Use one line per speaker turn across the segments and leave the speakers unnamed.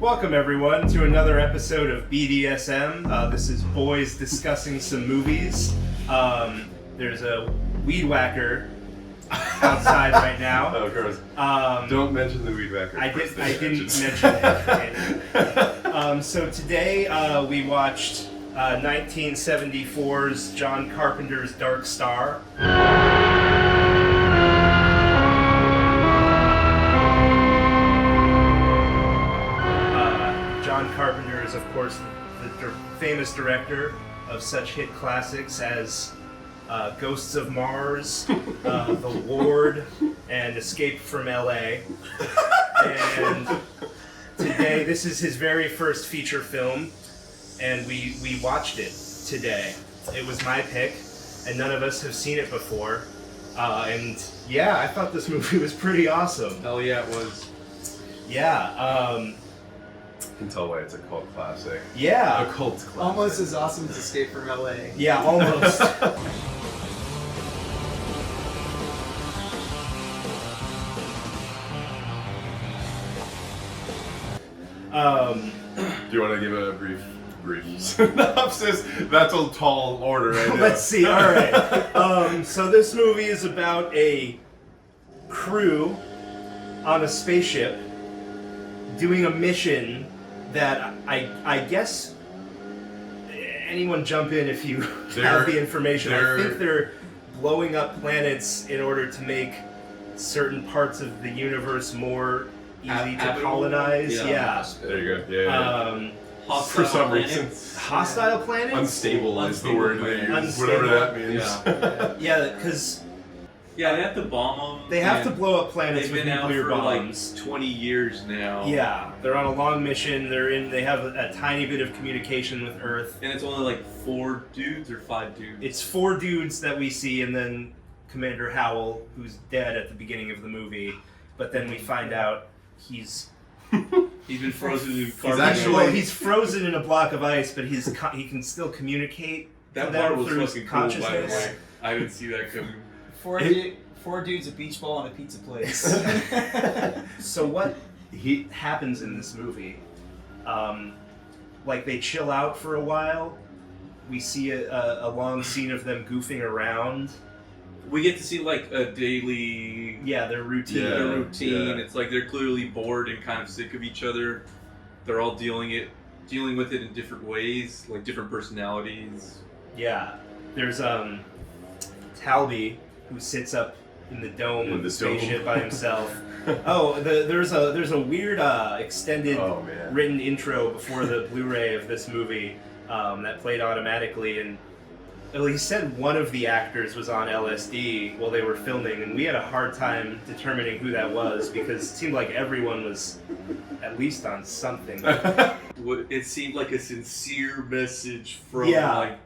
Welcome everyone to another episode of BDSM. This is boys discussing some movies. There's a weed whacker outside right now.
Oh, gross. Don't mention the weed whacker.
I didn't mention it. So today we watched 1974's John Carpenter's Dark Star. John Carpenter is, of course, the famous director of such hit classics as Ghosts of Mars, The Ward, and Escape from L.A. And today, this is his very first feature film, and we watched it today. It was my pick, and none of us have seen it before. And yeah, I thought this movie was pretty awesome.
Hell yeah, it was.
Yeah.
You can tell why it's a cult classic.
Yeah.
A cult classic.
Almost as awesome as Escape from LA.
Yeah, almost.
Do you want to give a brief synopsis? That's a tall order right now.
Let's see, alright. So this movie is about a crew on a spaceship doing a mission that I guess anyone jump in if you have the information. I think they're blowing up planets in order to make certain parts of the universe more easy to colonize. Yeah.
There you go. Yeah. For some reason.
Hostile planets?
Unstable is the word they use.
Unstable.
Whatever that means.
Yeah, because
yeah, they have to bomb them.
they have to blow up planets
They've
with
been out
nuclear
for
bombs.
like 20 years now.
Yeah, they're on a long mission. They have a tiny bit of communication with Earth.
And it's only like 4 dudes or 5 dudes.
It's 4 dudes that we see, and then Commander Howell, who's dead at the beginning of the movie. But then we find out he's
been frozen in carbon.
he's frozen in a block of ice, but he can still communicate.
That
to
part
them
was
through
fucking
his
cool, by the
consciousness.
way. I didn't see that coming.
Four dudes, a beach ball, and a pizza place.
So what happens in this movie? Like they chill out for a while. We see a long scene of them goofing around.
We get to see like a daily
Their routine.
their routine.
Yeah.
It's like they're clearly bored and kind of sick of each other. They're all dealing with it in different ways, like different personalities.
Yeah. There's Talby, who sits up in the dome of the spaceship by himself. There's a weird extended written intro before the Blu-ray of this movie that played automatically, and he said one of the actors was on LSD while they were filming, and we had a hard time determining who that was because it seemed like everyone was at least on something.
It seemed like a sincere message from like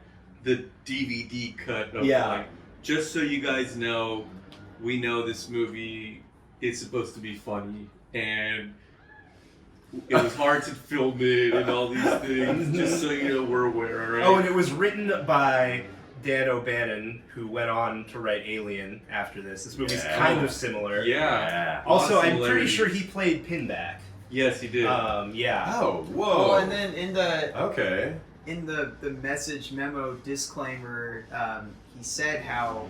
the DVD cut of like, just so you guys know, we know this movie is supposed to be funny, and it was hard to film it and all these things, just so you know we're aware, alright?
Oh, and it was written by Dan O'Bannon, who went on to write Alien after this. This movie's kind of similar.
Yeah.
Also, I'm pretty sure he played Pinback.
Yes, he did.
Yeah.
Oh, whoa.
Well, and then in the message memo disclaimer, he said how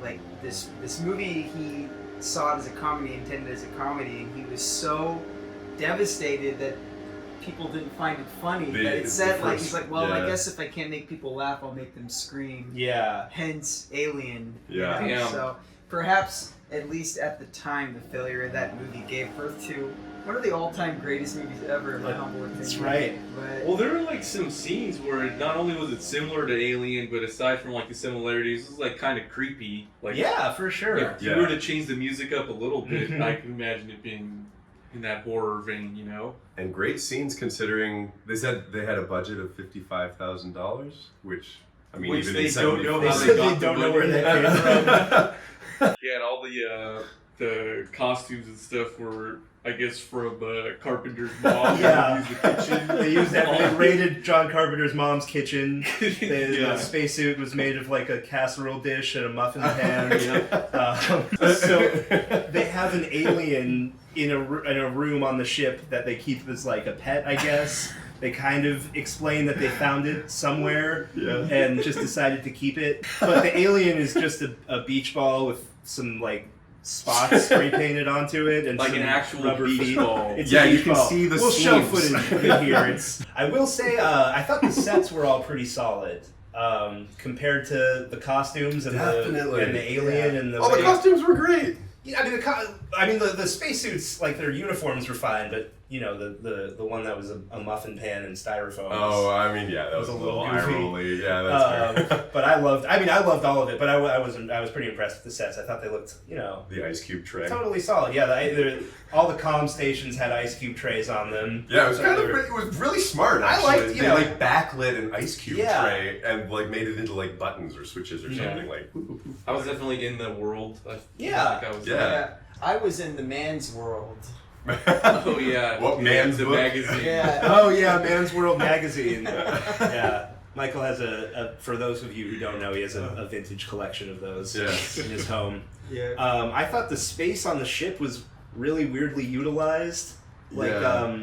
like this movie he saw it as a comedy, intended as a comedy, and he was so devastated that people didn't find it funny that it said like he's like, well, I guess if I can't make people laugh, I'll make them scream.
Yeah.
Hence Alien.
Yeah.
You know?
Damn.
So perhaps at least at the time, the failure of that movie gave birth to one of the all-time greatest movies ever, in my humble opinion.
That's right.
But
Well, there were like some scenes where not only was it similar to Alien, but aside from like the similarities, it was like kind of creepy. Like,
Yeah, for sure.
if you were to change the music up a little bit, I can imagine it being in that horror vein, you know?
And great scenes considering they said they had a budget of $55,000, which I mean,
Which
even
they
in
don't know
They
how
said
got
they
the
don't know
money.
where that came from.
Yeah, and all the costumes and stuff were I guess from Carpenter's mom.
Yeah.
Use the kitchen.
They raided John Carpenter's mom's kitchen.
Yeah.
The spacesuit was made of like a casserole dish and a muffin pan.
Yeah.
So they have an alien in a room on the ship that they keep as like a pet, I guess. They kind of explain that they found it somewhere and just decided to keep it. But the alien is just a beach ball with some like spots spray painted onto it and
Like
some
an actual
rubber
beach
feet.
ball.
It's
Yeah,
a
you
beach
can
ball.
see the
We'll show
seams.
footage in here. I will say, I thought the sets were all pretty solid compared to the costumes and
Definitely.
the alien and the.
All the costumes were great.
Yeah, I mean the spacesuits, like their uniforms were fine, but you know the one that was a muffin pan and styrofoam.
Oh, I mean, yeah, that was a little eye
goofy.
rolly. Yeah, that's fair.
But I loved all of it. But I was pretty impressed with the sets. I thought they looked,
The ice cube tray.
totally solid. Yeah, all the comm stations had ice cube trays on them.
Yeah, it was
So
it was really smart. Actually.
I liked,
they like backlit an ice cube
Yeah.
tray and like made it into like buttons or switches or something like.
I was definitely in the world. I
Yeah.
think I was
Yeah.
I was in the man's world.
Oh yeah.
What man's
the
book?
magazine?
Yeah.
Oh yeah, Man's World magazine. Yeah, Michael has for those of you who don't know, he has a vintage collection of those
Yeah.
in his home.
Yeah.
I thought the space on the ship was really weirdly utilized. Like,
Yeah.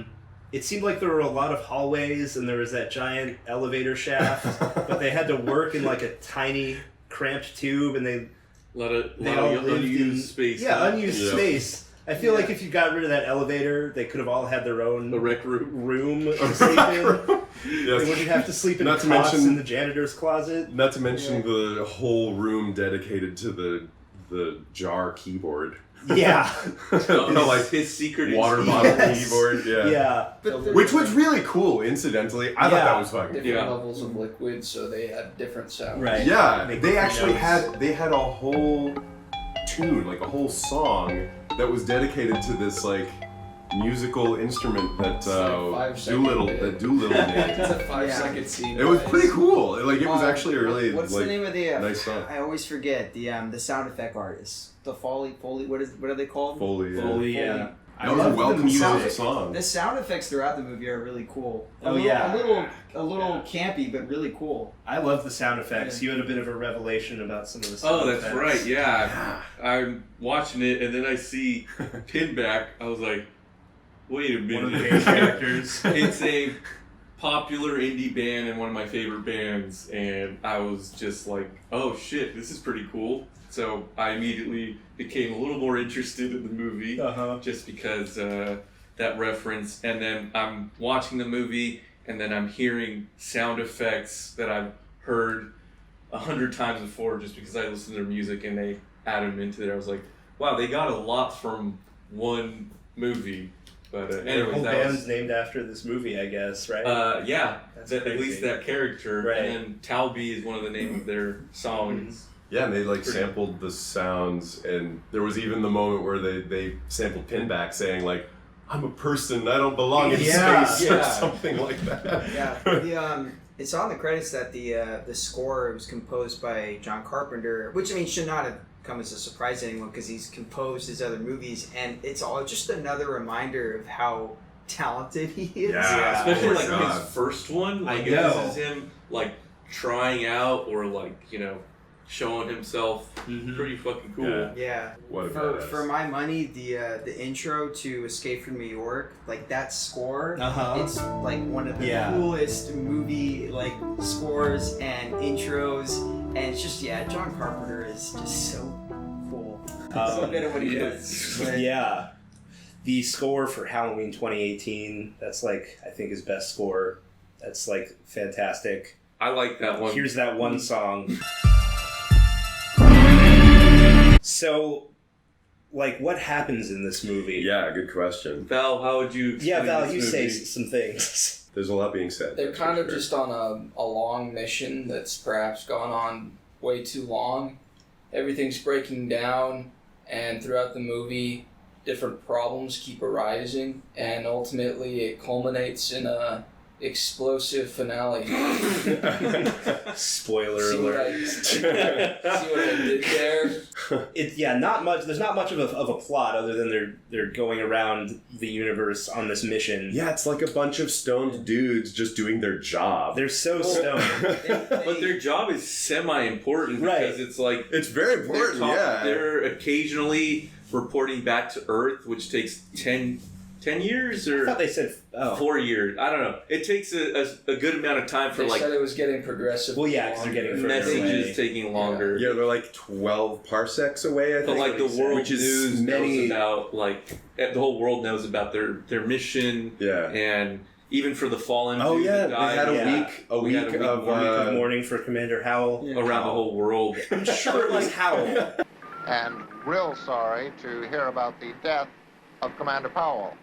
it seemed like there were a lot of hallways and there was that giant elevator shaft, but they had to work in like a tiny, cramped tube, and they all lived
unused
in
space.
Yeah,
huh?
unused
Yeah.
space. I feel
Yeah.
like if you got rid of that elevator, they could have all had their own
The rec room.
room to sleep in.
Yes.
They wouldn't have to sleep in
Not to
cots
mention-
in the janitor's closet.
Not to mention the whole room dedicated to the jar keyboard.
Yeah.
Oh,
like
his secret
water
ingredient.
bottle
Yes.
keyboard. Yeah.
Yeah.
But the-
Which was really cool, incidentally. I thought
Yeah.
that was fun.
Different
Yeah.
levels of liquid, so they had different sounds.
Right.
Yeah,
Make
they
different
actually
notes.
had a whole tune, like a whole song that was dedicated to this like musical instrument that
It's like 5 second
Doolittle
bit.
that Doolittle
It's
made.
a 5-second
Yeah.
scene.
It was
guys.
pretty cool. Like it was
Uh,
actually a really
What's
like
the name of the?
nice song.
I always forget the sound effect artist. The Foley. What are they called?
Foley. Yeah.
Foley, yeah. I
That was a
love the
welcome
music.
song.
The sound effects throughout the movie are really cool.
Oh, yeah.
A little campy, but really cool.
I love the sound effects. You had a bit of a revelation about some of the sound
Oh, that's
effects.
right. Yeah, I'm watching it, and then I see Pinback. I was like, "Wait a
One of the
minute!"
main characters.
It's a popular indie band and one of my favorite bands, and I was just like, "Oh shit, this is pretty cool." So I immediately became a little more interested in the movie, just because that reference. And then I'm watching the movie, and then I'm hearing sound effects that I've heard 100 times before, just because I listen to their music and they add them into there. I was like, wow, they got a lot from one movie. But
Their
anyways,
whole
that
band's
was
named after this movie, I guess, right?
yeah,
That's
at
crazy.
least that character.
Right.
And then Talby is one of the name of their songs.
Yeah, and they like
Pretty-
sampled the sounds, and there was even the moment where they sampled Pinback saying like, "I'm a person, I don't belong in
Yeah,
space," or
yeah.
something like that.
Yeah. It's on the credits that the score was composed by John Carpenter, which I mean should not have come as a surprise to anyone because he's composed his other movies, and it's all just another reminder of how talented he is.
Yeah.
Especially
Oh my
like
God.
his first one.
I
Like
know.
this is him like trying out or like, showing himself.
Mhm.
Pretty fucking cool.
Yeah.
Yeah.
What a
For
badass.
my money, the intro to Escape from New York, like that score, it's like one of the
Yeah.
coolest movie like scores and intros, and it's just John Carpenter is just so cool. So good at what he
yes.
does. But-
Yeah. The score for Halloween 2018, that's like, I think his best score. That's like fantastic.
I like that one.
Here's that one song. So, like, what happens in this movie?
Yeah, good question.
Val, how would you explain
Yeah, Val,
this
you say
movie?
some things.
There's a lot being said.
They're
that's
kind
for
of
sure.
just on a long mission that's perhaps gone on way too long. Everything's breaking down, and throughout the movie, different problems keep arising, and ultimately it culminates in a explosive finale.
Spoiler
See what
alert.
see what I did there?
Not much. There's not much of a plot other than they're going around the universe on this mission.
Yeah, it's like a bunch of stoned dudes just doing their job.
They're so stoned.
But their job is semi-important because it's like
it's very important.
They're occasionally reporting back to Earth, which takes 10 years or
I thought they said
4 years. I don't know. It takes a good amount of time for
They
like
said it was getting progressive.
Well, yeah, because they're getting further
messages
away.
taking longer.
Yeah, they're like 12 parsecs away, I think.
But like the world
which is
news
many...
knows about the whole world knows about their mission.
Yeah.
And even for the fallen.
Oh
dude
yeah,
that died,
they had
yeah.
a week of
mourning for Commander Howell.
around the whole world.
I'm sure it was Howell.
And real sorry to hear about the death of Commander Powell.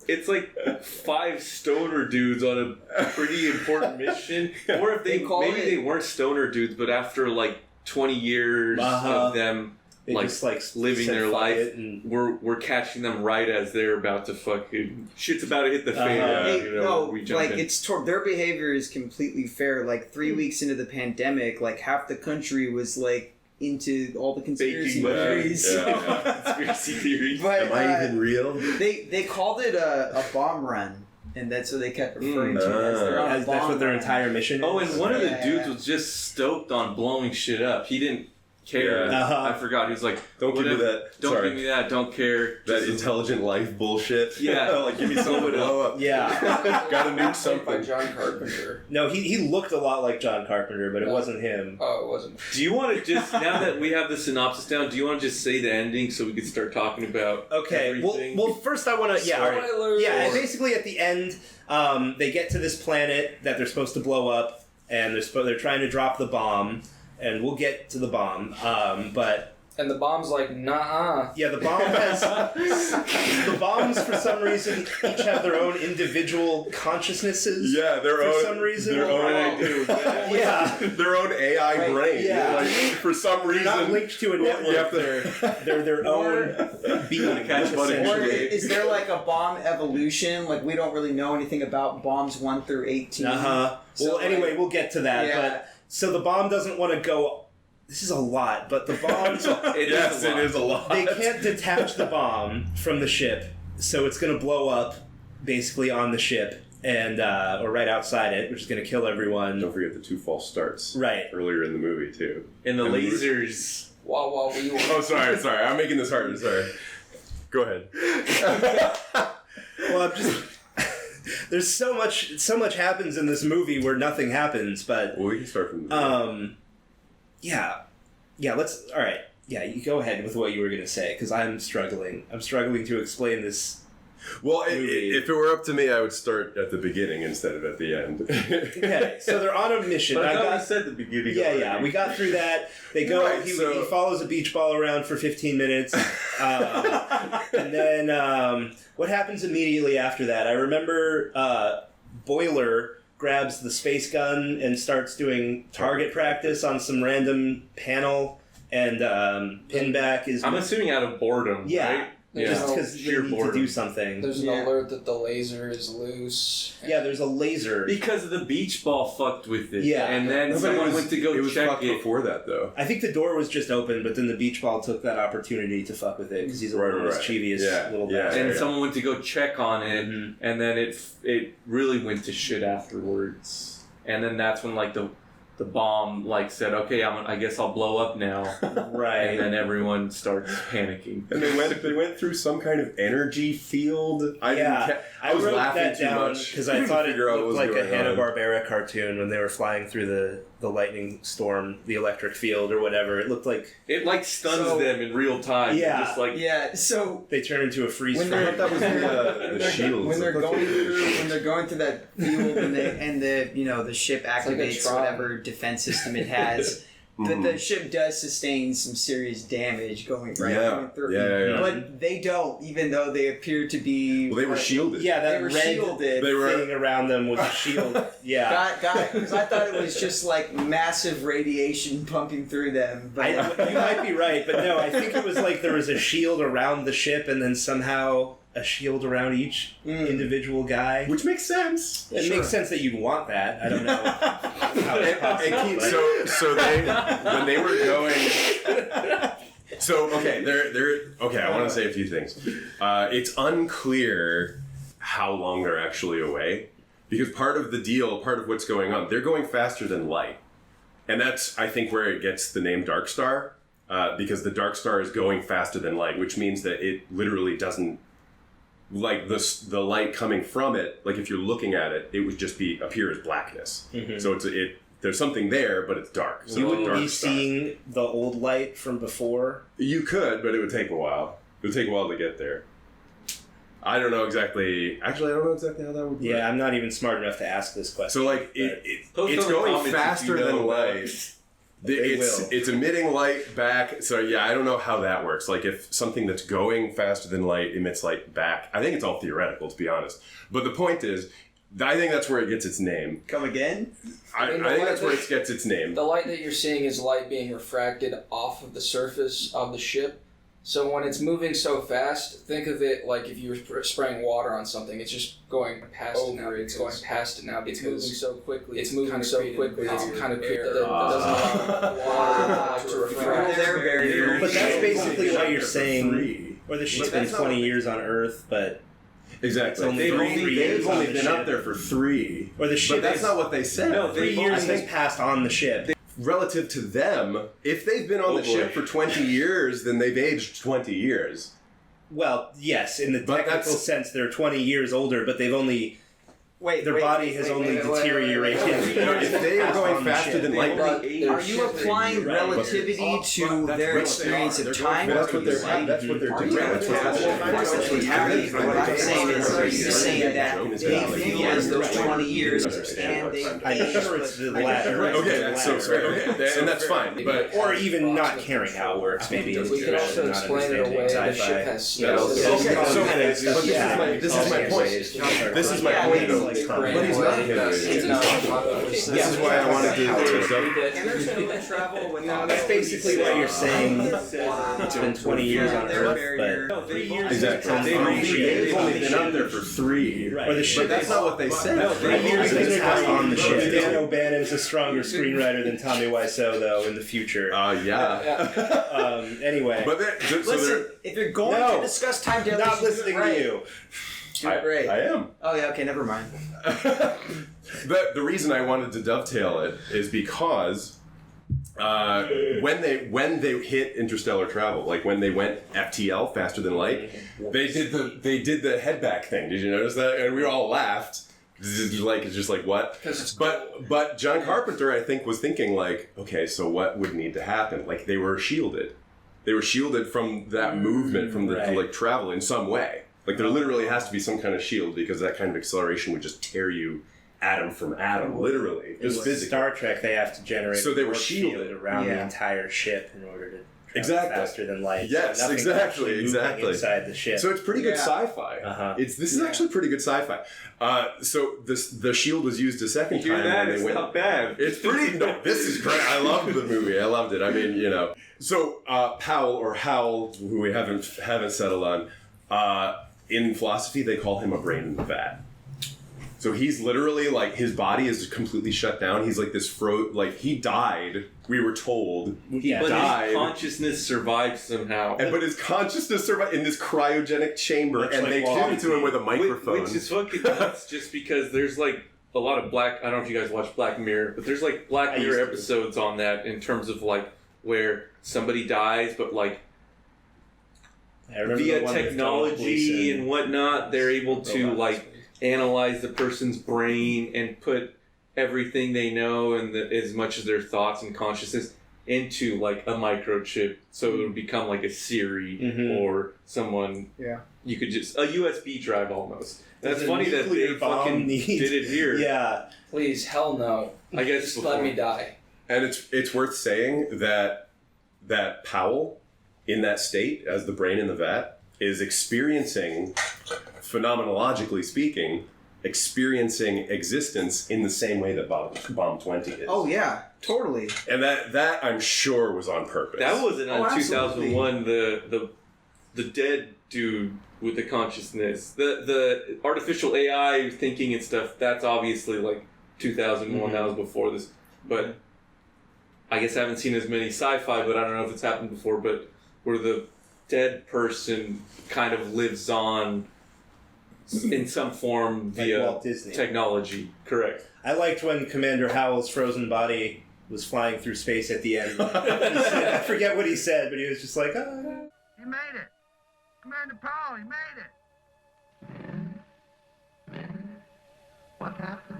It's like 5 stoner dudes on a pretty important mission. Or if they weren't stoner dudes, but after like 20 years of them
They just
living
said
their
fuck
life,
it and...
we're catching them right as they're about to fucking shit's about to hit the fan. We jump in.
it's their behavior is completely fair. Like 3 weeks into the pandemic, like half the country was like into all the conspiracy theories.
Conspiracy theories.
But,
Am I even real?
They called it a bomb run, and that's what they kept referring to it as. They're on a
That's
bomb
what their
run.
entire mission is.
Oh, and one of the
Yeah.
dudes was just stoked on blowing shit up. He didn't care.
Yeah.
I forgot. He was like,
Don't give me
"Whatever.
that.
Don't
Sorry.
give me that. Don't care."
That
Just-
intelligent life bullshit.
Yeah.
Like, give me something to blow up.
Yeah.
Gotta nuke
Played by
something.
John Carpenter.
No, he looked a lot like John Carpenter, but it
No.
wasn't him.
Oh, it wasn't.
Do you want to just now that we have the synopsis down? Do you want to just say the ending so we can start talking about
Okay,
everything?
well, first I want to... Yeah, all right.
Spoilers!
Yeah, and basically at the end, they get to this planet that they're supposed to blow up, and they're trying to drop the bomb, and we'll get to the bomb, but...
And the bomb's like, nah.
Yeah, the bomb has... the bombs, for some reason, each have their own individual consciousnesses.
Yeah, their
For
own.
some reason.
Their own.
I do.
Yeah.
Their own AI
Right,
brain.
yeah.
Like, for some
They're
reason.
not linked to a
you
network.
have to-
They're their own being.
Catch buddy.
Or
essentially.
is there like a bomb evolution? Like we don't really know anything about bombs 1 through 18.
Uh-huh.
So,
Well, anyway, we'll get to that.
Yeah.
But so the bomb doesn't want to go... This is a lot, but the bomb...
Yes, it is a lot.
They can't detach the bomb from the ship, so it's going to blow up basically on the ship, and or right outside it, which is going to kill everyone.
Don't forget the 2 false starts.
Right.
Earlier in the movie, too.
And the
And we were-
lasers.
Wow, we were.
Oh, sorry. I'm making this harder. Sorry. Go ahead.
Well, I'm just... There's so much happens in this movie where nothing happens, but...
Well, we can start from the beginning.
Yeah, let's... All right. Yeah, you go ahead with what you were going to say, because I'm struggling. I'm struggling to explain this.
Well,
movie.
if it were up to me, I would start at the beginning instead of at the end.
Okay, so they're on a mission.
But I thought
got-
we said the beginning.
Yeah, we got through that. They go.
Right,
he
so-
follows a beach ball around for 15 minutes, and then what happens immediately after that? I remember Boiler grabs the space gun and starts doing target practice on some random panel, and Pinback is.
I'm assuming out of boredom.
Yeah.
Right?
There's
just because they
sheer
need to
boredom.
do something.
There's an
Yeah.
alert that the laser is loose.
Yeah, there's a laser.
Because the beach ball fucked with it.
Yeah.
And then
No, but
someone
it was,
went to go
it was
check
fucked
it.
before that, though.
I think the door was just open, but then the beach ball took that opportunity to fuck with it because he's a
Right,
little
right.
mischievous
Yeah,
little
yeah.
bastard.
And someone went to go check on it,
Mhm.
and then it really went to shit afterwards. And then that's when like the bomb like said, okay, I guess I'll blow up now.
Right.
And then everyone starts panicking.
And they went through some kind of energy field. I was
wrote
laughing
that
too
down
much
because I thought it
figure out what
looked
was
like a
going on.
Hanna-Barbera cartoon when they were flying through the lightning storm, the electric field or whatever. It looked like
It like stuns
So-
them in real time.
Yeah.
Just like
Yeah, so
they turn into a freeze
when
frame.
they're,
that was
when
the
they're-
shields.
when they're going through that field and the ship
like a
activates
Tron.
whatever defense system it has. The ship does sustain some serious damage going
Yeah.
through.
Yeah.
But they don't, even though they appear to be.
Well, they were shielded.
Yeah, that
They were
red
shielded.
They were-
thing around them was a shield. Yeah.
Got it. Because I thought it was just like massive radiation pumping through them. But
You might be right, but no, I think it was like there was a shield around the ship, and then somehow a shield around each individual guy.
Which makes sense.
It makes sense that you'd want that. I don't know how it's possible.
So they when they were going. So okay, they're okay. I want to say a few things. It's unclear how long they're actually away, because part of the deal, part of what's going on, they're going faster than light, and that's I think where it gets the name Dark Star, because the Dark Star is going faster than light, which means that it literally doesn't. Like the light coming from it, like if you're looking at it, it would just appear as blackness. Mm-hmm. So there's something there, but it's dark. So
you wouldn't be seeing the old light from before?
You could, but it would take a while. It would take a while to get there. I don't know exactly. Actually, I don't know exactly how that would work.
Yeah, I'm not even smart enough to ask this question.
So like it's going faster than light. It's emitting light back. So yeah, I don't know how that works. Like if something that's going faster than light emits light back. I think it's all theoretical, to be honest. But the point is, I think that's where it gets its name.
Come again?
I think that's where it gets its name.
The light that you're seeing is light being refracted off of the surface of the ship. So when it's moving so fast, think of it like if you were spraying water on something. It's just going past it now. It's going past it now. It's moving so quickly. It's moving so quickly. It's kind of creepy that it doesn't allow water to refract.
But that's basically why you're saying, or the ship's been 20 years on Earth, but
exactly. They've only been up there for 3.
Or the ship.
But that's not what they said.
No, 3 years has passed on the ship.
Relative to them, if they've been on the ship for 20 years, then they've aged 20 years.
Well, yes, in the technical sense, they're 20 years older, but they've only... Their body has only deteriorated.
If they are going faster than light,
are you applying relativity to their experience of time?
That's what they're doing. That's what's happening.
What I'm saying is, you're saying that they feel as though 20 years and they
I'm sure it's the latter.
Okay, and that's fine. But
or even not caring how it works. Maybe
we can also explain it away. The ship has scales.
This is my point. This is my point. But he's not. This is why I wanted to
travel without.
That's basically why you're saying it's been 20 years on Earth, but 3 years.
Exactly. They've only been up there for 3.
Or the ship.
But that's not what they said.
3 years has passed on the ship. Dan O'Bannon's a stronger screenwriter than Tommy Wiseau, though, in the future. Anyway.
But
listen, if you're going to discuss time dilation,
not listening to you.
I am.
Oh yeah, okay, never mind.
The reason I wanted to dovetail it is because when they hit interstellar travel, like when they went FTL, faster than light, they did the head back thing. Did you notice that? And we all laughed. It's just like what? But John Carpenter, I think, was thinking like, okay, so what would need to happen? Like they were shielded. They were shielded from that movement, from the like travel in some way. Like there literally has to be some kind of shield because that kind of acceleration would just tear you atom from atom, literally. Just physically.
Star Trek, they have to generate.
So they were shielded
around the entire ship in order to travel faster than light.
Yes,
so
exactly.
Inside the ship.
So it's pretty good sci-fi. This is actually pretty good sci-fi. So the shield was used a second time when they went.
Not bad.
It's pretty. No, this is great. I loved the movie. I loved it. I mean, you know. So Powell or Howell, who we haven't settled on. In philosophy, they call him a brain in the vat. So he's literally like, his body is completely shut down. He's like this like he died, we were told. He died.
His consciousness survived somehow.
But his consciousness survived in this cryogenic chamber, and they gave it to him with a microphone.
Which is fucking nuts, just because there's like a lot of I don't know if you guys watch Black Mirror, but there's like Black Mirror episodes on that in terms of like where somebody dies, but like via technology and whatnot, they're able to like analyze the person's brain and put everything they know and as much as their thoughts and consciousness into like a microchip, so it would become like a Siri or someone. Yeah, you could just a USB drive almost. That's funny that they fucking did it here.
Yeah,
please, hell no.
I guess
just let me die.
And it's worth saying that Powell, in that state, as the brain in the vat, is experiencing, phenomenologically speaking, experiencing existence in the same way that Bomb 20 is.
Oh yeah, totally.
And that I'm sure was on purpose.
That wasn't on 2001. The the dead dude with the consciousness. The artificial AI thinking and stuff, that's obviously like 2001, that was before this. But I guess I haven't seen as many sci-fi, but I don't know if it's happened before, but where the dead person kind of lives on in some form via
Walt Disney.
technology. Correct.
I liked when Commander Howell's frozen body was flying through space at the end. I forget what he said, but he was just like, oh.
He made it. Commander Powell, he made it. What happened?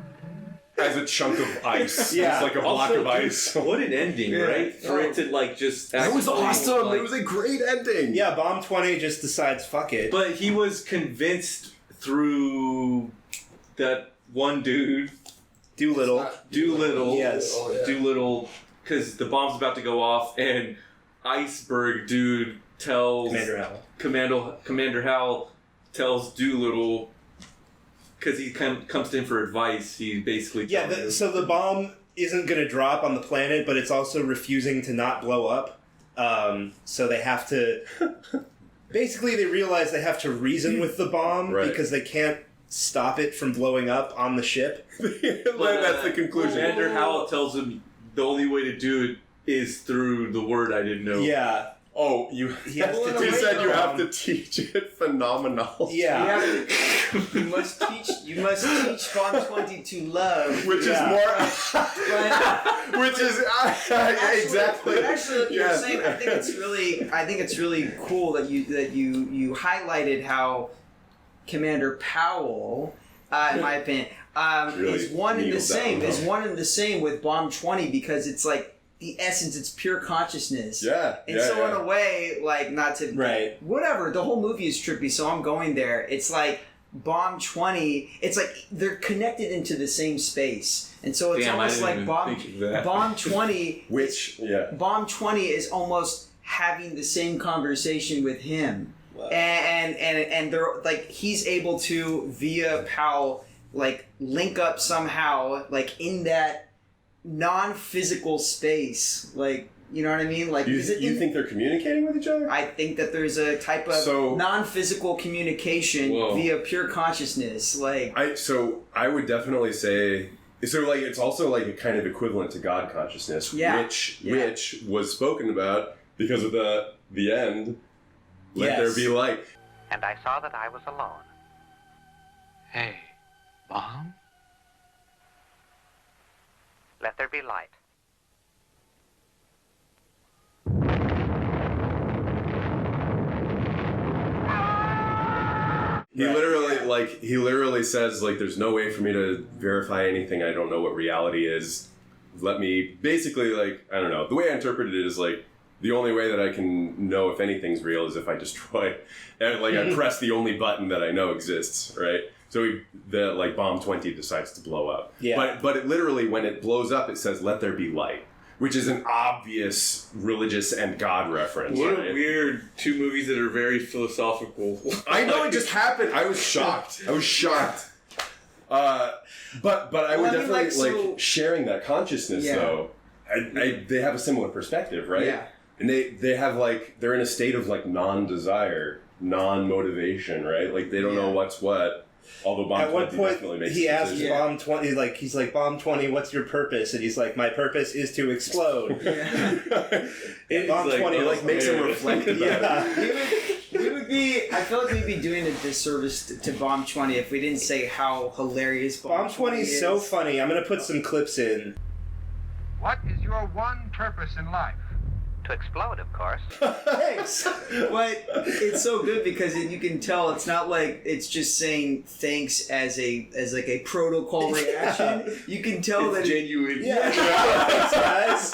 As a chunk of ice.
Yeah.
It's like a block
Also,
of ice.
What an ending, right? For it to like just.
That was
actually,
awesome.
like-
It was a great ending.
Yeah, Bomb 20 just decides, fuck it.
But he was convinced through that one dude,
Doolittle.
Doolittle.
Yes.
Oh, yeah.
Doolittle, because the bomb's about to go off, and Iceberg dude tells Commander Howell tells Doolittle, because he comes to him for advice. He basically tells him.
So the bomb isn't going to drop on the planet, but it's also refusing to not blow up. So they have to. Basically, they realize they have to reason with the bomb because they can't stop it from blowing up on the ship.
That's the conclusion.
Commander Howell tells him the only way to do it is through the word I didn't know.
Yeah.
Oh, he said you have to teach it phenomenal.
Yeah.
You must teach Bomb 20 to love.
Which is more. Which is exactly.
But actually, like you're saying, I think it's really cool that you highlighted how Commander Powell, in my opinion,
Really
is one and the same.
down,
Is one and the same with Bomb 20 because it's like the essence. It's pure consciousness.
Yeah.
And so in a way, like not to whatever. The whole movie is trippy, so I'm going there. It's like Bomb 20. It's like they're connected into the same space, and so it's almost like Bomb 20. Bomb 20 is almost having the same conversation with him. Wow. And they're like he's able to via Powell like link up somehow like in that non-physical space, like you know what I mean? Like
you think they're communicating with each other?
I think that there's a type of non-physical communication via pure consciousness. Like
I would definitely say like it's also like a kind of equivalent to God consciousness, which was spoken about because of the end. Let there be light.
And I saw that I was alone.
Hey, Bomb?
Let there be light.
He literally says like there's no way for me to verify anything. I don't know what reality is. Let me basically like I don't know. The way I interpreted it is like the only way that I can know if anything's real is if I destroy and like I press the only button that I know exists, right? So the Bomb 20 decides to blow up. Yeah. But it literally when it blows up it says let there be light, which is an obvious religious and God reference.
What
right?
a weird two movies that are very philosophical.
I know it just happened. I was shocked. But I would definitely sharing that consciousness though. They have a similar perspective, right? Yeah. And they have they're in a state of non-desire, non-motivation, right? Like they don't know what's what. Although Bomb 20 definitely makes
he asks Bomb 20, he's like, Bomb 20, what's your purpose? And he's like, my purpose is to explode. Bomb 20
makes him reflect about it.
I feel like we'd be doing a disservice to Bomb 20 if we didn't say how hilarious Bomb 20
is. So funny. I'm going to put some clips in.
What is your one purpose in life?
To explode, of course.
Thanks.
But it's so good because you can tell it's not like it's just saying thanks as a protocol reaction. You can tell
it's
that
genuine.
Thanks,
guys.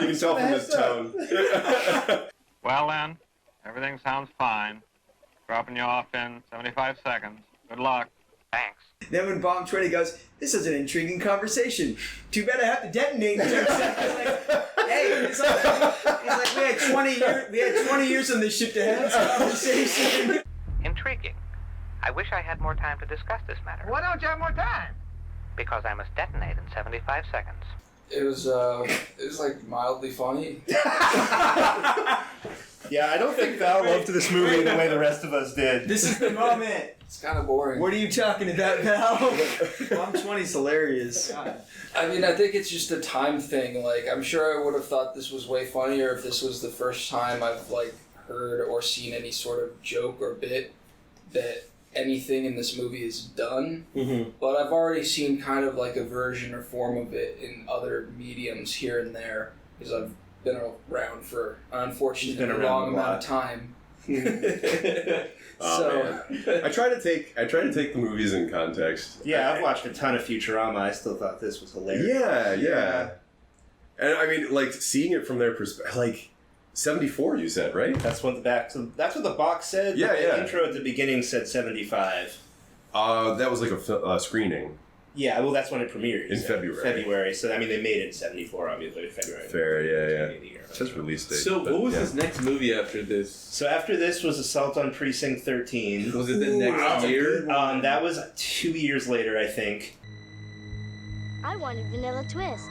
You can tell from his tone.
Well then, everything sounds fine. Dropping you off in 75 seconds. Good luck.
Thanks.
Then when Bomb 20 goes, this is an intriguing conversation. Too bad I have to detonate in 10 seconds. Hey, he's like, we had 20 years on this ship to have this conversation.
Intriguing. I wish I had more time to discuss this matter.
Why don't you have more time?
Because I must detonate in 75 seconds.
It was like mildly funny.
Yeah, I don't think Val loved this movie the way the rest of us did.
This is the moment.
It's kind of boring.
What are you talking about, Val? Mom 20's hilarious.
I mean, I think it's just a time thing. Like, I'm sure I would have thought this was way funnier if this was the first time I've, like, heard or seen any sort of joke or bit that anything in this movie is done.
Mm-hmm.
But I've already seen kind of, like, a version or form of it in other mediums here and there, because I've been around for an unfortunately long amount of time.
Oh, man. I try to take the movies in context.
Yeah, I've watched a ton of Futurama. I still thought this was hilarious.
Yeah. And I mean, like, seeing it from their perspective, like, 74 you said, right?
That's what the box said.
Yeah,
but the
yeah.
intro at the beginning said 75.
That was like a screening.
Yeah, well, that's when it premiered.
In February.
So, I mean, they made it in 74, obviously, February.
Fair, yeah. It says release date.
So, what was his next movie after this?
So, after this was Assault on Precinct 13.
Was it the next year?
That was 2 years later, I think.
I wanted vanilla twist.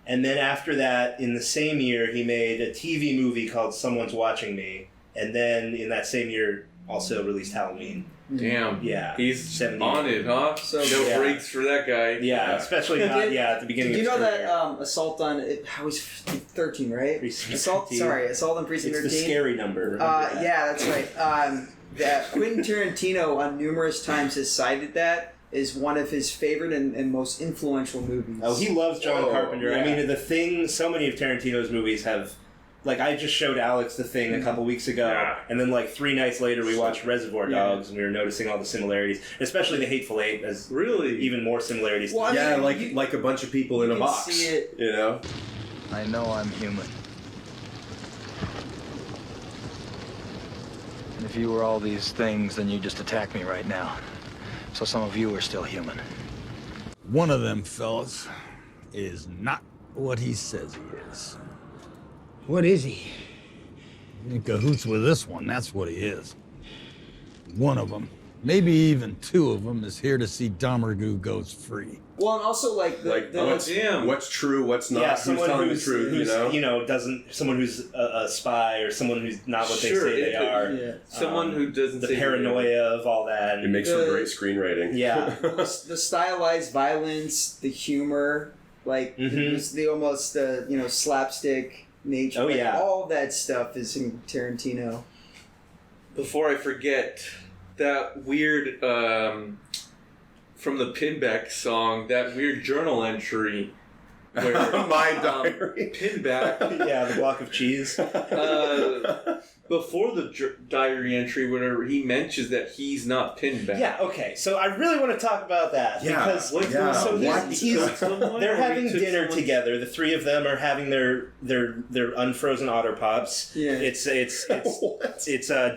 And then after that, in the same year, he made a TV movie called Someone's Watching Me. And then, in that same year, also released Halloween.
Damn.
Yeah.
He's
70.
on it, huh?
So
no breaks for that guy.
Yeah, especially not, at the beginning
Did you
of
know
his
that
career.
Assault on I was 13, right?
Precinct
Assault
13.
Assault on Precinct 13.
It's the scary number. Remember that?
Yeah, that's right. That Quentin Tarantino on numerous times has cited that as one of his favorite and most influential movies.
Oh, he loves John Carpenter.
Yeah.
I mean, The Thing, so many of Tarantino's movies have... Like, I just showed Alex The Thing a couple weeks ago, and then, like, 3 nights later we watched Reservoir Dogs, and we were noticing all the similarities, especially The Hateful Eight has
really
even more similarities.
Well, I mean,
like a bunch of people in a box.
See it.
You know?
I know I'm human. And if you were all these things, then you just attack me right now. So some of you are still human.
One of them fellas is not what he says he is.
What is he?
In cahoots with this one, that's what he is. One of them, maybe even 2 of them, is here to see Domergue goes free.
Well, and also,
what's true, what's not,
Yeah,
who's
someone
telling
who's,
the truth,
someone who's a spy, or someone who's not what they say they are.
Yeah. Someone who doesn't
the
say
paranoia of all that.
It makes for great screenwriting.
Yeah.
the stylized violence, the humor, like the almost slapstick nature.
Oh,
like,
yeah.
all that stuff is in Tarantino.
Before I forget, that weird, from the Pinback song, that weird journal entry where
My diary.
Pinback,
Yeah, the block of cheese.
before the diary entry, whenever he mentions that he's not Pinback.
Yeah, okay. So I really want to talk about that.
Yeah.
Because
What's
Yeah.
so
What?
they're having dinner together. The 3 of them are having their unfrozen Otter Pops.
Yeah.
It's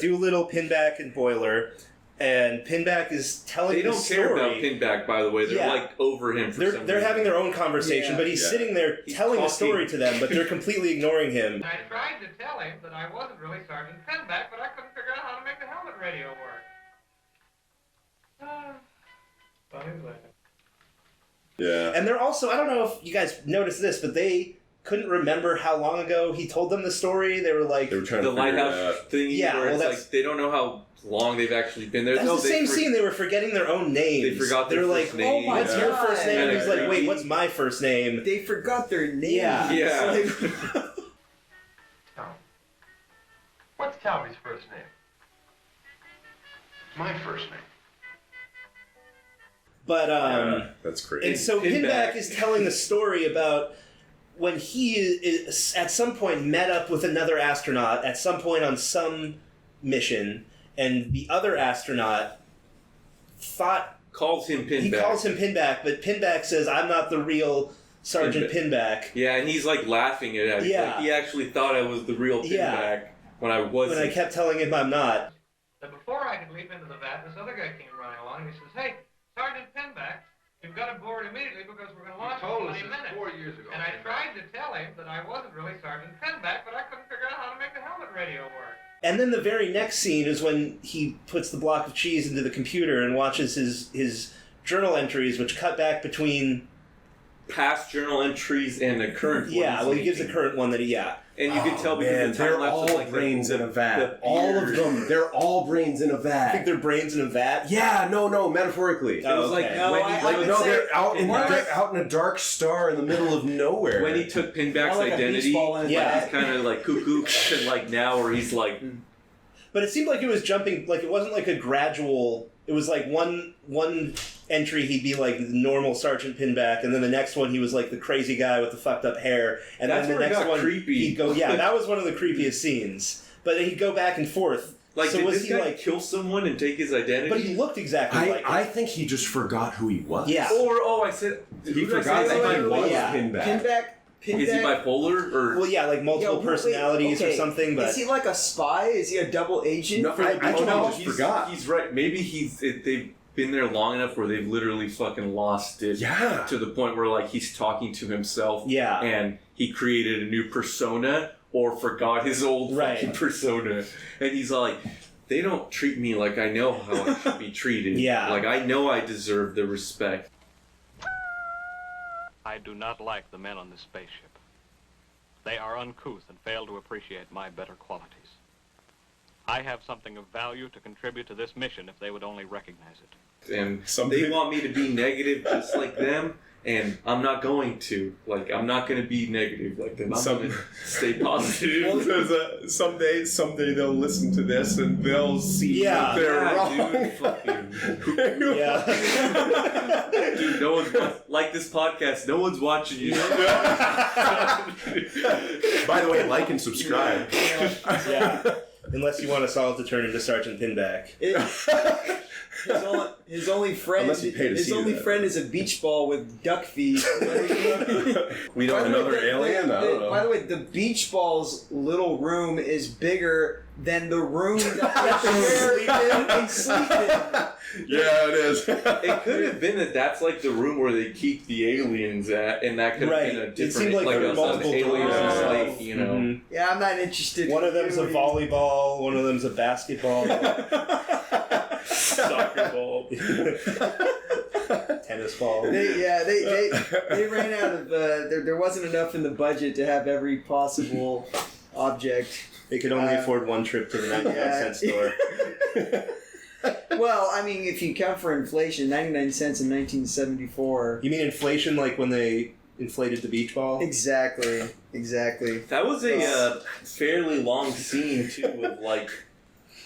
Doolittle, Pinback, and Boiler. And Pinback is telling
They
the
don't
story.
care about Pinback, by the way. They're
Yeah.
like over him for some
They're
reason.
having their own conversation, but he's sitting there
He's
telling a
talking.
story to them, but they're completely ignoring him.
I tried to tell him that I wasn't really Sergeant Penback, but I couldn't figure out how to make the helmet radio work.
Yeah.
And they're also, I don't know if you guys noticed this, but they couldn't remember how long ago he told them the story. They were like...
They were trying
The
to figure it
lighthouse
out.
thingy,
Yeah,
where
well,
it's
that's-
like they don't know how long they've actually been there.
That's
No,
the
they
same
for-
scene. They were forgetting their own names.
They forgot their
They're
first
like,
name.
Oh my
what's your
God.
first name?
And
He's like,
creepy.
wait, what's my first name?
They forgot their name.
Yeah.
Yeah.
It's like-
What's Calby's first name?
My first name.
But,
That's crazy.
and so Pinback is telling the story about when he is at some point met up with another astronaut at some point on some mission, and the other astronaut
calls him Pinback.
He calls him Pinback, but Pinback says, I'm not the real Sergeant Pinback.
Yeah, and he's like laughing at it.
Yeah.
Like, he actually thought I was the real Pinback
Yeah.
when I wasn't.
When I kept telling him I'm not.
But before I could leap into the vat, this other guy came running along and he says, "Hey, Sergeant Pinback, you've got to board immediately because we're going to launch in 20 minutes."
4 years ago.
And I tried to tell him that I wasn't really Sergeant Pinback, but I couldn't figure out how to make the helmet radio work.
And then the very next scene is when he puts the block of cheese into the computer and watches his journal entries, which cut back between
past journal entries and the current one.
Yeah, well, he gives the current one that he,
And you can tell because the
they're
time lapse
all
is like
brains in a vat.
all
of them. They're all brains in a vat.
I think they're brains in a vat.
Yeah, no, metaphorically.
Oh,
It was like
No,
they're out in a dark star in the middle of nowhere.
when he took Pinback's
Like a
identity,
beach ball in his
he's
vat.
kind of like cuckoo, and like now where he's like,
But it seemed like it was jumping, like it wasn't like a gradual, it was like one entry he'd be like normal Sergeant Pinback, and then the next one he was like the crazy guy with the fucked up hair, and
That's
then the
where it
next
got
one
creepy.
he'd go, yeah, that was one of the creepiest scenes. But then he'd go back and forth.
like
so
did
was
this
he
guy
like
kill someone and take his identity?
But he looked exactly like
I
it.
think he just forgot who he was.
Yeah.
Or I said
He forgot that he was Pinback.
Pinback.
Is he bipolar or?
Well, yeah, like multiple personalities or something. But
is he like a spy? Is he a double agent?
No, I think he just forgot.
He's right. Maybe they've been there long enough where they've literally fucking lost it.
Yeah.
To the point where like he's talking to himself.
Yeah.
And he created a new persona or forgot his old fucking persona, and he's like, they don't treat me like I know how I should be treated.
Yeah.
Like I know I deserve the respect.
I do not like the men on this spaceship. They are uncouth and fail to appreciate my better qualities. I have something of value to contribute to this mission if they would only recognize it.
And they want me to be negative just like them, and I'm not going to. Like, I'm not going to be negative like them. I'm going to stay positive.
Because someday they'll listen to this and they'll see that they're wrong.
Dude, fucking, dude, no one's like this podcast. No one's watching you.
By the way, like and subscribe.
Yeah. Unless you want us all to turn into Sergeant Pinback.
His only friend.
Unless you pay to
his
see
only
that.
friend is a beach ball with duck feet.
We don't have another alien? I don't know.
By the way, the beach ball's little room is bigger than the room that they share and sleep in.
Yeah, it is.
It could have been that that's like the room where they keep the aliens at, and that could have been a
It
different,
seemed like there were multiple
aliens
doors.
in life, you know.
Mhm.
Yeah, I'm not interested.
One of them's a volleyball, one of them's a basketball.
Soccer ball.
Tennis ball.
They ran out of there wasn't enough in the budget to have every possible object.
They could only afford one trip to the 99-cent store.
Well, I mean, if you count for inflation, 99 cents in 1974.
You mean inflation, like when they inflated the beach ball?
Exactly.
That was a fairly long scene too, of like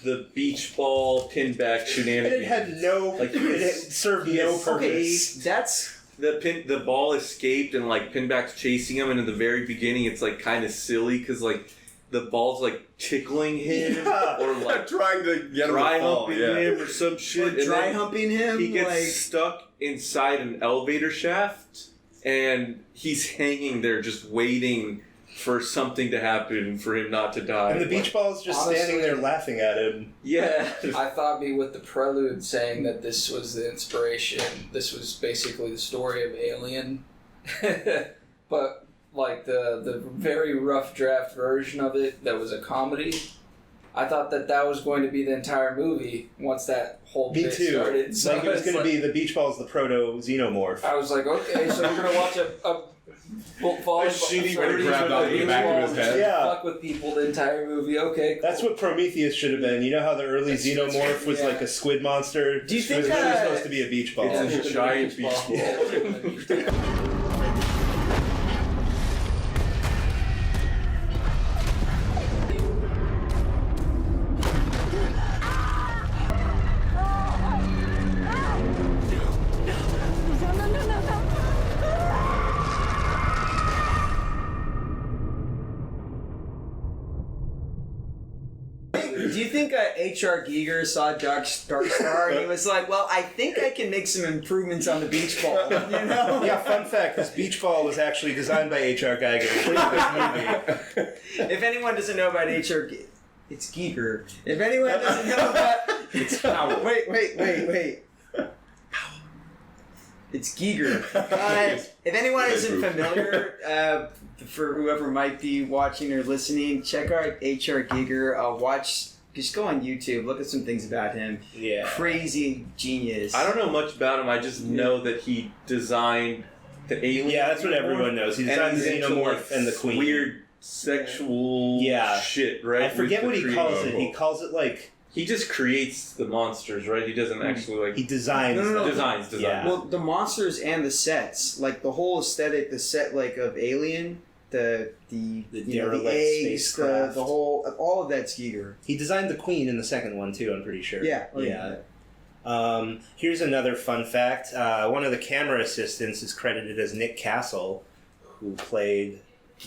the beach ball pinback shenanigans.
And it had no,
like
it served no purpose.
Okay, that's
the ball escaped and like Pinback's chasing him, and in the very beginning it's like kind of silly because like the ball's like tickling him or like
trying to get him
dry
to fall,
humping
yeah.
him or some shit. And
dry
then
humping him.
he gets
like,
stuck inside an elevator shaft and he's hanging there just waiting for something to happen for him not to die.
And the beach ball's just standing there laughing at him.
Yeah.
I thought with the prelude saying that this was the inspiration, this was basically the story of Alien. But like the very rough draft version of it that was a comedy, I thought that was going to be the entire movie once that whole
Me
bit
too.
started. So
Like it was
it's
going to be the beach ball's the proto-xenomorph.
I was like, okay, so we're going to watch a
shitty way to grab out the back of his head.
Yeah.
Fuck with people the entire movie. Okay, cool.
That's what Prometheus should have been. You know how the early xenomorph was like a squid monster?
Do you think
it was really supposed to be a beach ball?
It's a giant beach ball.
Do you think H.R. Giger saw Dark Star and he was like, well, I think I can make some improvements on the beach ball, you know?
Yeah, fun fact, this beach ball was actually designed by H.R. Geiger. Pretty good movie.
If anyone doesn't know about H.R. It's Giger. If anyone doesn't know about...
It's Howard.
Wait. It's Giger. If anyone isn't familiar, for whoever might be watching or listening, check out H.R. Giger. Just go on YouTube, look at some things about him.
Yeah.
Crazy genius.
I don't know much about him. I just know that he designed the alien.
Yeah, that's what everyone knows. He designed the Xenomorph and the Queen.
Weird sexual shit, right?
I forget what he calls it. He calls it like...
He just creates the monsters, right? He doesn't actually like...
He designs
No.
Designs.
Yeah. Well, the monsters and the sets, like the whole aesthetic, the set like of Alien, the
derelict
eggs,
spacecraft.
the whole, all of that's Giger.
He designed the Queen in the second one too, I'm pretty sure.
Yeah.
Here's another fun fact. One of the camera assistants is credited as Nick Castle, who played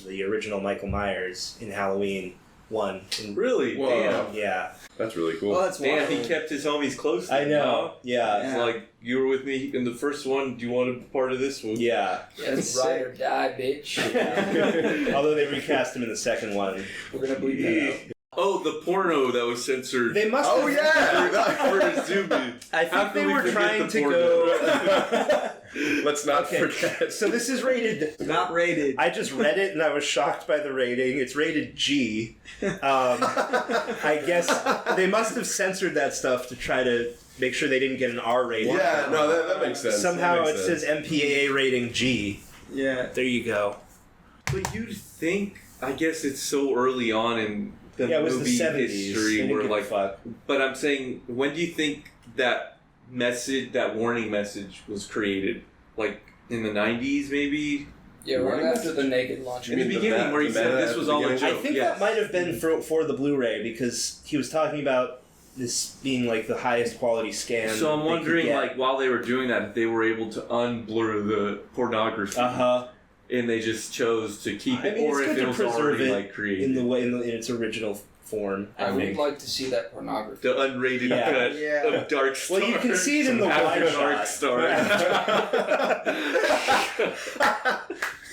the original Michael Myers in Halloween 1.
Really?
Whoa.
Damn.
Yeah.
That's really cool.
Oh, that's
Damn, he kept his homies close.
I know.
Huh?
Yeah.
It's like, you were with me in the first one. Do you want to be part of this one?
Yeah.
That's ride or die, bitch.
Although they recast him in the second one.
We're gonna bleep that out.
Oh, the porno that was censored.
They must
Oh,
have...
yeah!
For zoom in.
I
How
think
can
they
we
were
forget
trying
the
to
porno?
go...
Let's not forget.
So this is rated...
Not rated.
I just read it and I was shocked by the rating. It's rated G. I guess they must have censored that stuff to try to make sure they didn't get an R rating.
Yeah, no, that makes sense.
Somehow
That
it
makes sense.
says MPAA rating G.
Yeah.
There you go.
But you'd think, I guess it's so early on in the
Yeah, it was the
movie
70s.
history
They didn't
where
give a
like,
fuck.
but I'm saying, when do you think that message, that warning message was created? Like in the 90s maybe?
Yeah, right after the naked launch.
In the beginning where he said this was all a joke.
I think that might have been for the Blu-ray because he was talking about this being like the highest quality scan.
So I'm
they could
wondering,
get.
like, while they were doing that, if they were able to unblur the pornography, and they just chose to keep it,
I mean,
or
it's
if
good
it
to
was
preserve
already
it
like created
in the way in its original form.
I would like to see that pornography.
The unrated cut of Dark Star.
Well, you can see it in the
After
wide
Dark
shot.
Star.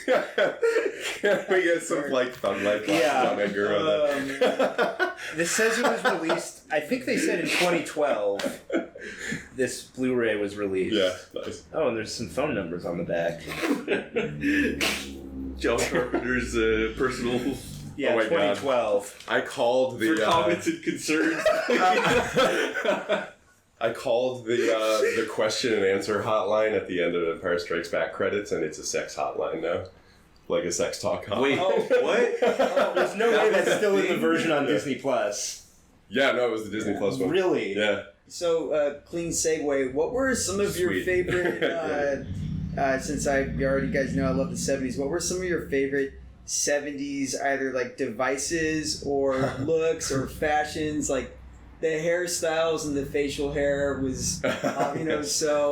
Can we get some like thumb light on Edgar on that?
This says it was released. I think they said in 2012. This Blu-ray was released.
Yeah, nice.
Oh, and there's some phone numbers on the back.
John Carpenter's personal.
Yeah,
Oh my
2012.
I called the
For comments and concerns.
I called the question and answer hotline at the end of Empire Strikes Back credits, and it's a sex hotline now, like a sex talk hotline.
Wait, what?
There's no way that's still in the version on Disney Plus.
Yeah, no, it was the Disney Plus one.
Really?
Yeah.
So, clean segue. What were some of your
Sweet.
favorite, since you already guys know I love the 70s, what were some of your favorite 70s, either like devices or looks or fashions? Like, the hairstyles and the facial hair was, so...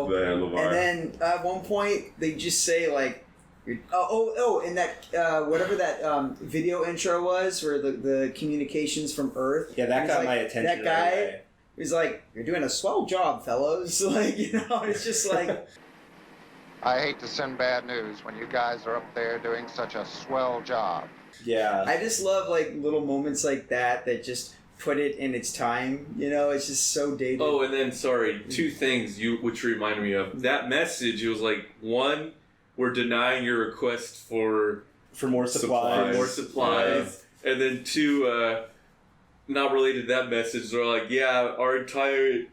The handlebar.
And then at one point, they just say, like, and that, whatever that video intro was, where the communications from Earth.
Yeah, that
he's
got
like,
my attention.
That guy...
right away.
He's like, you're doing a swell job, fellows. Like, it's just like...
I hate to send bad news when you guys are up there doing such a swell job.
Yeah.
I just love, like, little moments like that just put it in its time. It's just so dated.
Oh, and then, sorry, two things which reminded me of. That message, it was like, one, we're denying your request for
more supplies.
And then two, not related to that message, they're like, yeah, our entire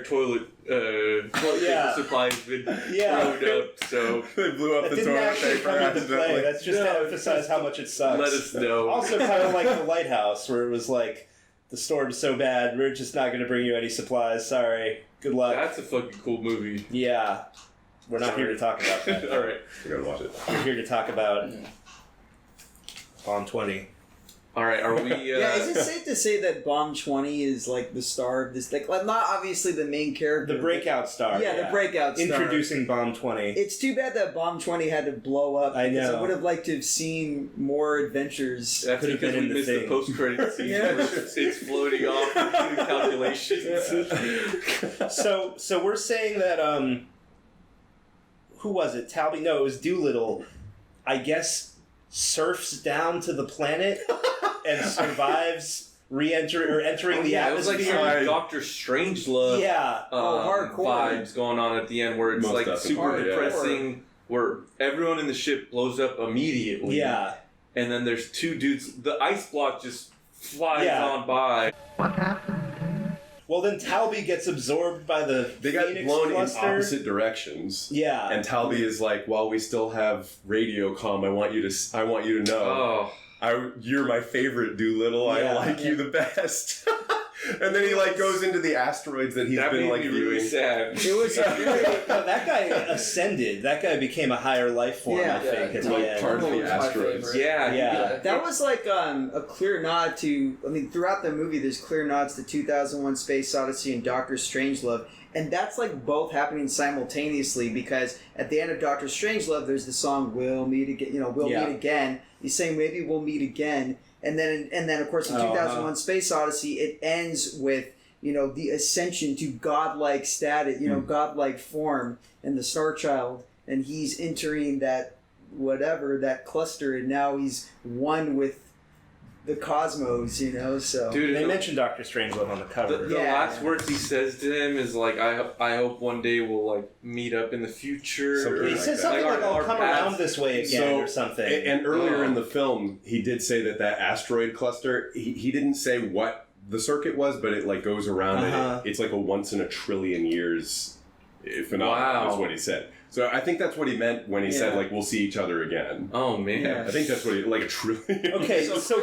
toilet paper supply has been thrown up, so
they blew up
that
the
didn't
toilet
actually
paper
come into
accidentally.
play. That's just to emphasize how much it sucks.
Let us know.
Also, kind of like the lighthouse, where it was like, the storm's so bad, we're just not going to bring you any supplies. Sorry. Good luck.
That's a fucking cool movie.
Yeah. We're not here to talk about that.
All right.
We're going to watch it.
We're here to talk about Bomb 20.
All right, are we...
yeah, is it safe to say that Bomb 20 is like the star of this? Like, not obviously the main character.
The breakout star.
Yeah, the breakout star.
Introducing Bomb 20.
It's too bad that Bomb 20 had to blow up.
I know.
I would have liked to have seen more adventures.
That's
Could have
because
been
we
in the
missed the
thing.
post-credit scene where it's floating off and doing calculations.
So we're saying that, who was it? Talby? No, it was Doolittle. I guess surfs down to the planet and survives entering the
It was like
atmosphere.
some Dr. Strangelove
hardcore
vibes going on at the end where it's
Most
like
definitely,
super
yeah.
depressing, where everyone in the ship blows up immediately.
Yeah.
And then there's two dudes, the ice block just flies
Yeah.
on by.
What happened?
Well, then Talby gets absorbed by the
They got
Phoenix
blown
cluster.
in opposite directions.
Yeah.
And Talby is like, while we still have radio comm, I want you to know. You're my favorite, Doolittle. I like you the best. And then he like goes into the asteroids that he's been like viewing.
Really sad.
It was that guy ascended. That guy became a higher life form. I think at the end.
Part of the asteroids.
Yeah. That was like a clear nod to. I mean, throughout the movie, there's clear nods to 2001: Space Odyssey and Doctor Strangelove, and that's like both happening simultaneously because at the end of Doctor Strangelove, there's the song "We'll Meet Again." We'll meet again. He's saying maybe we'll meet again. And then, of course, in 2001: Space Odyssey, it ends with the ascension to godlike status, godlike form, and the Star Child, and he's entering that cluster, and now he's one with the cosmos, So
Dude, they mentioned Doctor Strangelove on the cover.
The last words he says to him is like, "I hope one day we'll like meet up in the future."
He says something like, "I'll come around this way again," or something.
And earlier in the film, he did say that asteroid cluster. He didn't say what the circuit was, but it like goes around it. It's like a once in a trillion years phenomenon. Is what he said. So I think that's what he meant when he said like we'll see each other again.
Oh man,
I think that's what he like a trillion.
Okay, so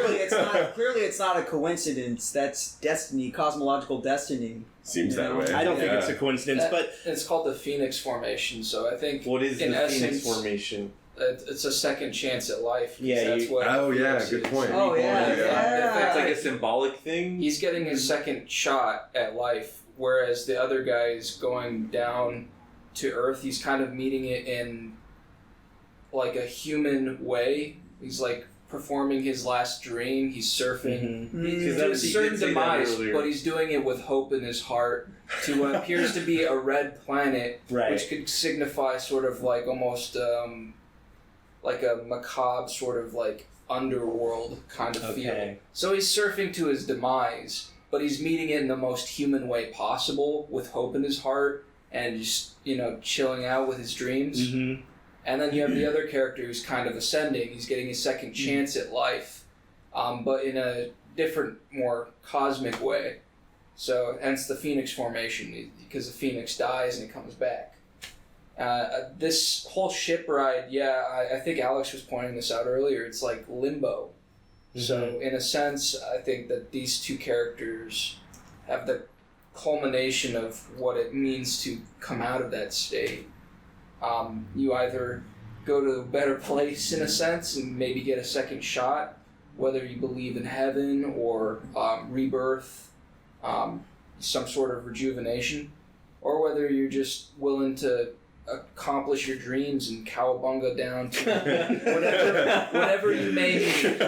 clearly it's not a coincidence. That's destiny, cosmological destiny.
Seems that way.
I don't think it's a coincidence, but
it's called the Phoenix Formation. So I think
what is
in
the
essence,
Phoenix Formation?
It's a second chance at life.
Yeah.
That's what
good point.
Oh yeah.
It's like a symbolic thing.
He's getting his second shot at life, whereas the other guy is going down to Earth. He's kind of meeting it in like a human way. He's like performing his last dream. He's surfing to a certain demise, but he's doing it with hope in his heart to what appears to be a red planet, which could signify sort of like almost like a macabre sort of like underworld kind of feel. So he's surfing to his demise, but he's meeting it in the most human way possible with hope in his heart and just, chilling out with his dreams. Mm-hmm. And then you have the other character who's kind of ascending. He's getting a second chance at life, but in a different, more cosmic way. So hence the Phoenix Formation, because the Phoenix dies and it comes back. This whole ship ride, I think Alex was pointing this out earlier, it's like limbo. Mm-hmm. So in a sense, I think that these two characters have the culmination of what it means to come out of that state. You either go to a better place in a sense and maybe get a second shot, whether you believe in heaven or rebirth, some sort of rejuvenation, or whether you're just willing to accomplish your dreams and cowabunga down to whatever you may need.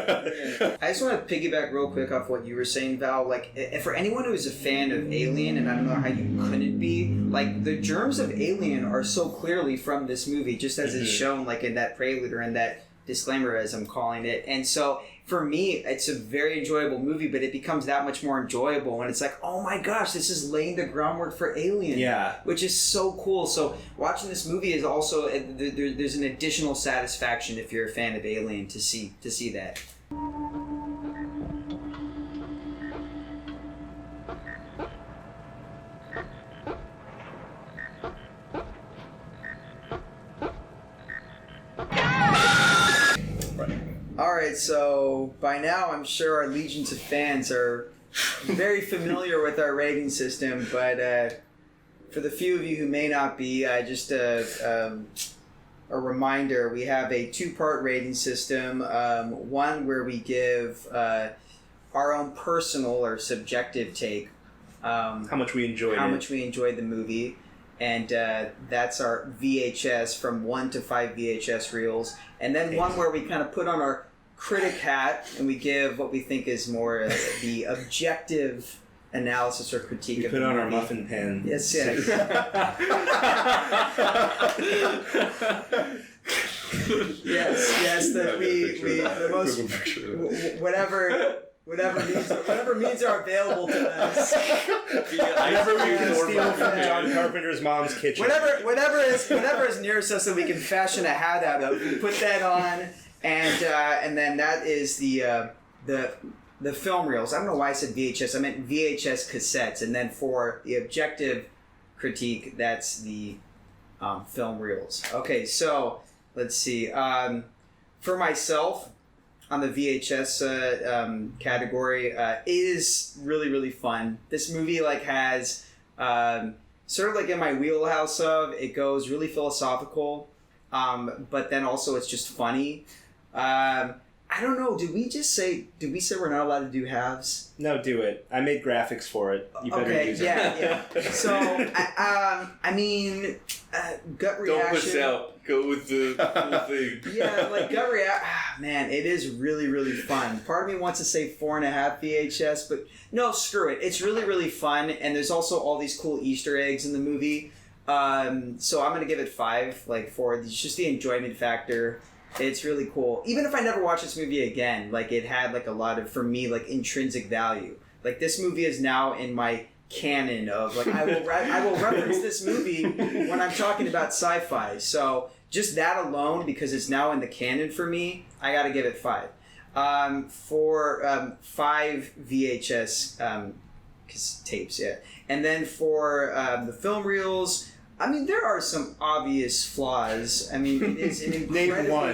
I just want to piggyback real quick off what you were saying, Val. Like, for anyone who is a fan of Alien, and I don't know how you couldn't be, like, the germs of Alien are so clearly from this movie, just as it's shown, like, in that prelude or in that disclaimer, as I'm calling it. And so, for me, it's a very enjoyable movie, but it becomes that much more enjoyable when it's like, oh my gosh, this is laying the groundwork for Alien. Yeah. Which is so cool. So watching this movie is also, there's an additional satisfaction if you're a fan of Alien to see that. Alright, so by now I'm sure our legions of fans are very familiar with our rating system, but for the few of you who may not be, just a reminder, we have a two-part rating system, one where we give our own personal or subjective take.
How much we enjoyed
the movie. And that's our VHS from 1 to 5 VHS reels. And then one where we kind of put on our critic hat and we give what we think is more the objective analysis or critique of the movie.
Put on our muffin pan.
Yes, yes. yes, that we the most whatever means are available to us.
Whatever we can steal from John Carpenter's mom's kitchen.
Whatever is nearest us that we can fashion a hat out of, we put that on, and then that is the the film reels. I don't know why I said VHS. I meant VHS cassettes. And then for the objective critique, that's the film reels. Okay, so let's see. For myself, on the VHS category, it is really, really fun. This movie has sort of like in my wheelhouse of, it goes really philosophical, but then also it's just funny. I don't know. Did we say we're not allowed to do halves?
No, do it. I made graphics for it. You better use it.
Yeah. So, I mean, gut reaction.
Don't push out. Go with the full thing.
Yeah, like gut reaction. Man, it is really, really fun. Part of me wants to say 4.5 VHS, but no, screw it. It's really, really fun, and there's also all these cool Easter eggs in the movie. So I'm gonna give it 5. For just the enjoyment factor. It's really cool. Even if I never watch this movie again, it had a lot of, for me, intrinsic value. This movie is now in my canon of I will reference this movie when I'm talking about sci-fi. So just that alone, because it's now in the canon for me, I got to give it 5. For 5 VHS tapes, yeah. And then for the film reels, I mean, there are some obvious flaws. I mean, it is an incredible...
Name one.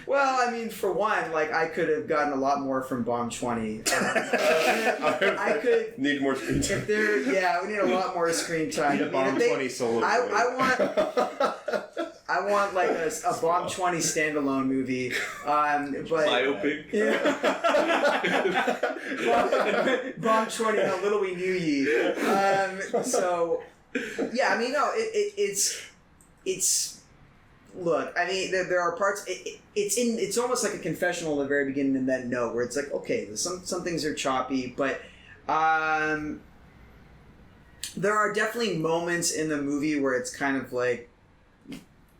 Well, I mean, for one, I could have gotten a lot more from Bomb 20. I could...
Need more screen time.
We need a lot more screen time.
Need a Bomb 20 solo.
I want a Bomb 20 standalone movie, but
biopic.
Yeah. Bomb 20. How little we knew ye. So, yeah. I mean, no. It's. Look, I mean, there are parts. It's almost like a confessional at the very beginning in that note where it's okay, some things are choppy, but there are definitely moments in the movie where it's kind of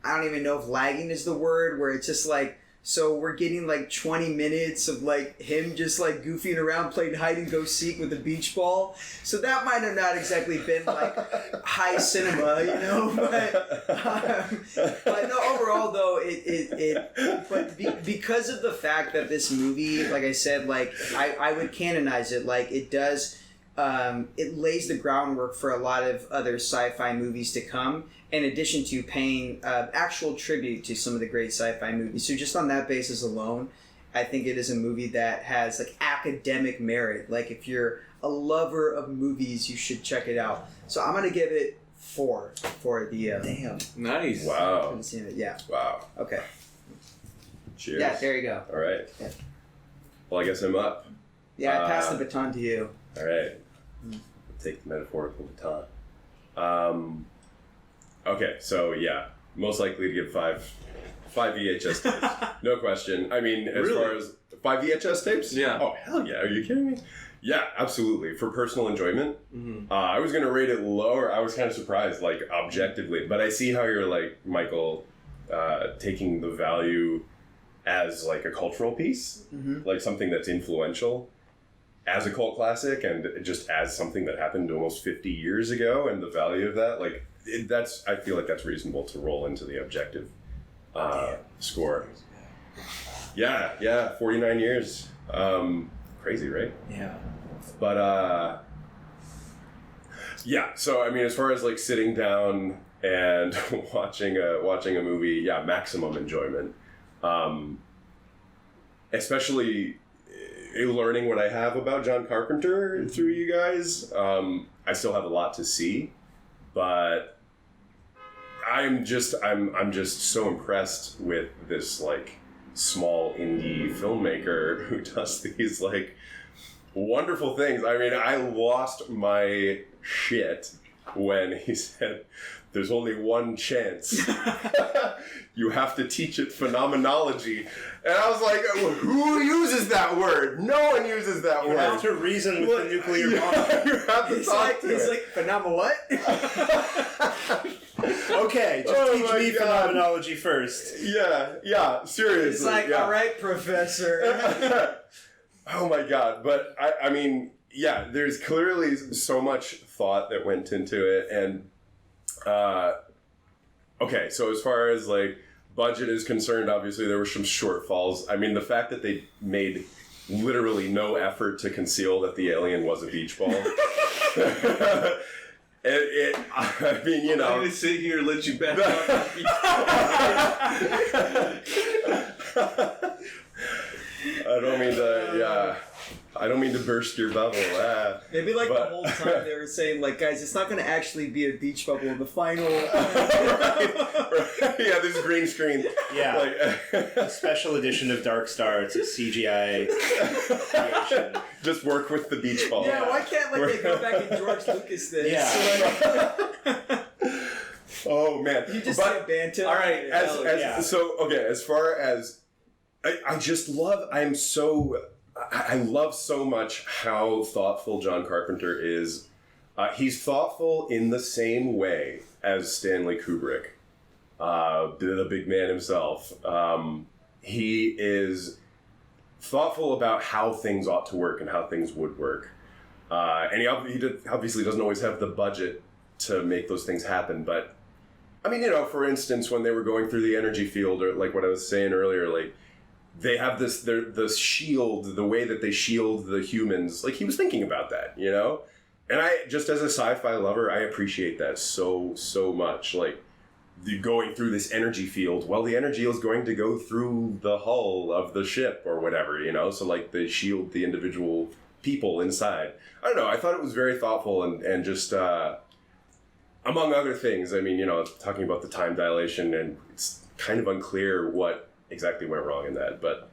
I don't even know if lagging is the word, where it's just so we're getting 20 minutes of him just goofing around playing hide and go seek with a beach ball. So that might have not exactly been high cinema, but no, overall though, because of the fact that this movie, like I said, I would canonize it, it does, it lays the groundwork for a lot of other sci-fi movies to come, in addition to paying actual tribute to some of the great sci-fi movies. So just on that basis alone, I think it is a movie that has academic merit. If you're a lover of movies, you should check it out. So I'm going to give it 4 for the... Damn.
Nice.
Wow.
I haven't seen it. Yeah.
Wow.
Okay.
Cheers.
Yeah, there you go.
All right.
Yeah.
Well, I guess I'm up.
Yeah, I passed the baton to you.
All right. Take the metaphorical baton. Okay, so yeah, most likely to give 5 VHS tapes. No question. I mean, as far as 5 VHS tapes?
Yeah.
Oh, hell yeah. Are you kidding me? Yeah, absolutely. For personal enjoyment. I was going to rate it lower. I was kind of surprised, objectively. But I see how you're, Michael, taking the value as, a cultural piece. Something that's influential as a cult classic and just as something that happened almost 50 years ago, and the value of that. I feel like that's reasonable to roll into the objective score. Yeah, 49 years. Crazy, right?
Yeah.
But yeah. So I mean, as far as sitting down and watching a movie, yeah, maximum enjoyment. Especially learning what I have about John Carpenter through you guys. I still have a lot to see, but I'm just so impressed with this small indie filmmaker who does these wonderful things. I mean, I lost my shit when he said, "There's only one chance. You have to teach it phenomenology." And I was like, who uses that word? No one uses that word.
You have to reason with the nuclear bomb.
You have to talk to it.
Phenom what?
Okay, just teach me phenomenology first.
Yeah, seriously.
It's all right, professor.
Oh my god. But I mean, yeah, there's clearly so much thought that went into it. And okay, so as far as budget is concerned, obviously there were some shortfalls. I mean, the fact that they made literally no effort to conceal that the alien was a beach ball. I mean, you know.
I'm going to sit here and let you back up.
I don't mean to, yeah. I don't mean to burst your bubble.
Maybe like the whole time they were saying, like, guys, it's not going to actually be a beach bubble in the final.
right. Yeah, this green screen.
Yeah. Like, a special edition of Dark Star. It's a CGI creation.
Just work with the beach ball.
Yeah, why can't they go back and George Lucas this?
Yeah. Oh man.
You just say Bantam.
All right. So okay, as far as I just love. I love so much how thoughtful John Carpenter is. He's thoughtful in the same way as Stanley Kubrick, the big man himself. He is thoughtful about how things ought to work and how things would work. And he obviously doesn't always have the budget to make those things happen. But, I mean, you know, for instance, when they were going through the energy field, or like what I was saying earlier, like, they have the shield, the way that they shield the humans. Like, he was thinking about that, you know? And I, just as a sci-fi lover, I appreciate that so much. Like, going through this energy field, well, the energy is going to go through the hull of the ship or whatever, you know? So, like, they shield the individual people inside. I don't know, I thought it was very thoughtful and just, among other things, I mean, you know, talking about the time dilation, and it's kind of unclear what exactly went wrong in that, but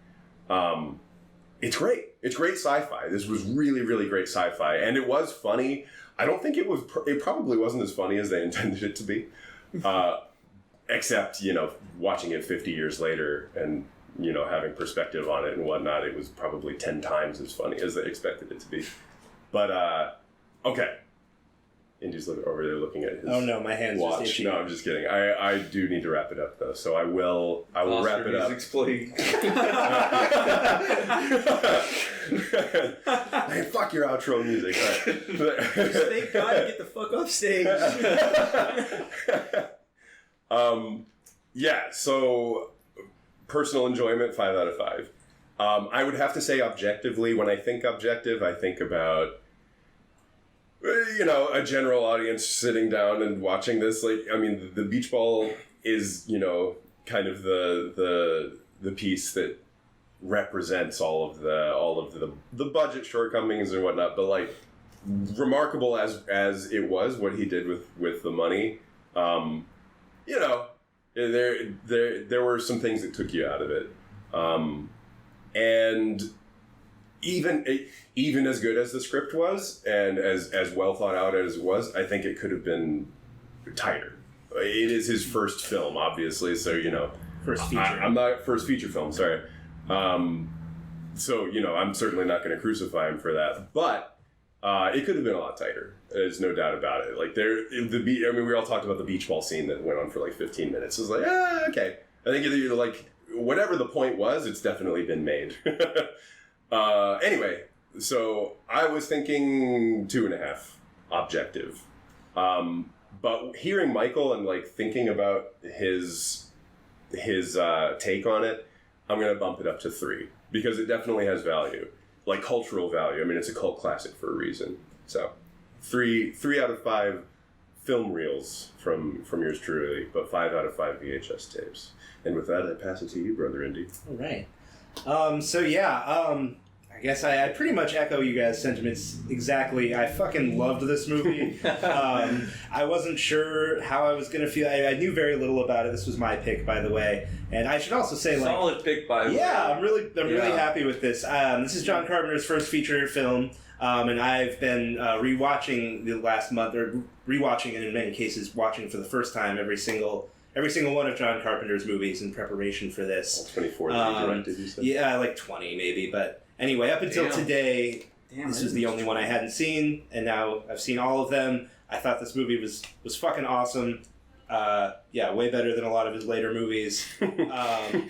it's great. It's great sci-fi. This was really, really great sci-fi, and it was funny. I don't think it probably wasn't as funny as they intended it to be, except, you know, watching it 50 years later and, you know, having perspective on it and whatnot, it was probably 10 times as funny as they expected it to be. But, okay. Indy's over there looking at his
my hand's
watch.
just itchy.
No, I'm just kidding. I do need to wrap it up though, so I will wrap it up.
Music's playing.
Hey, fuck your outro music. Right.
Thank God to get the fuck off stage.
Yeah. So personal enjoyment, 5 out of 5. I would have to say objectively, when I think objective, I think about, you know, a general audience sitting down and watching this. Like, I mean, the beach ball is, you know, kind of the piece that represents all of the budget shortcomings and whatnot. But like, remarkable as it was, what he did with the money, you know, there were some things that took you out of it, and even as good as the script was, and as well thought out as it was, I think it could have been tighter. It is his first film, obviously, so, you know.
First feature.
I'm not first feature film, sorry. So, you know, I'm certainly not going to crucify him for that. But it could have been a lot tighter. There's no doubt about it. Like, we all talked about the beach ball scene that went on for like 15 minutes. It was like, okay. I think either like, whatever the point was, it's definitely been made. Anyway, so I was thinking 2.5 objective. But hearing Michael and like thinking about his take on it, I'm going to bump it up to 3 because it definitely has value, like cultural value. I mean, it's a cult classic for a reason. So 3 out of 5 film reels from yours truly, but 5 out of 5 VHS tapes. And with that, I pass it to you, Brother Indy.
All right. I guess I pretty much echo you guys' sentiments exactly. I fucking loved this movie. I wasn't sure how I was going to feel. I knew very little about it. This was my pick, by the way. And I should also say, like...
Solid pick, by the way.
Yeah, I'm really happy with this. This is John Carpenter's first feature film, and I've been rewatching the last month, or rewatching, and in many cases watching for the first time every single one of John Carpenter's movies in preparation for this.
24 that he directed, you said?
Yeah, like 20 maybe, but... Anyway, up until today, this was the only one I hadn't seen, and now I've seen all of them. I thought this movie was fucking awesome. Way better than a lot of his later movies. I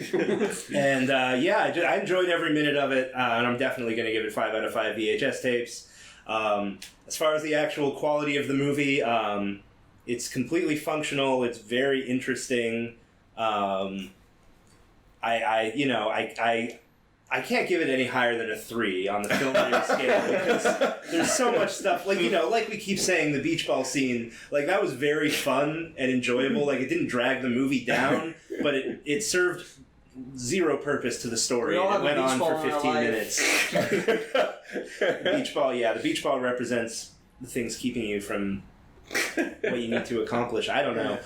enjoyed every minute of it, and I'm definitely going to give it 5 out of 5 VHS tapes. As far as the actual quality of the movie, it's completely functional. It's very interesting. I can't give it any higher than a 3 on the film reel scale because there's so much stuff. Like, like we keep saying, the beach ball scene, like, that was very fun and enjoyable. Like, it didn't drag the movie down, but it served zero purpose to the story. It went on for 15 minutes. Beach ball, the beach ball represents the things keeping you from what you need to accomplish. I don't know.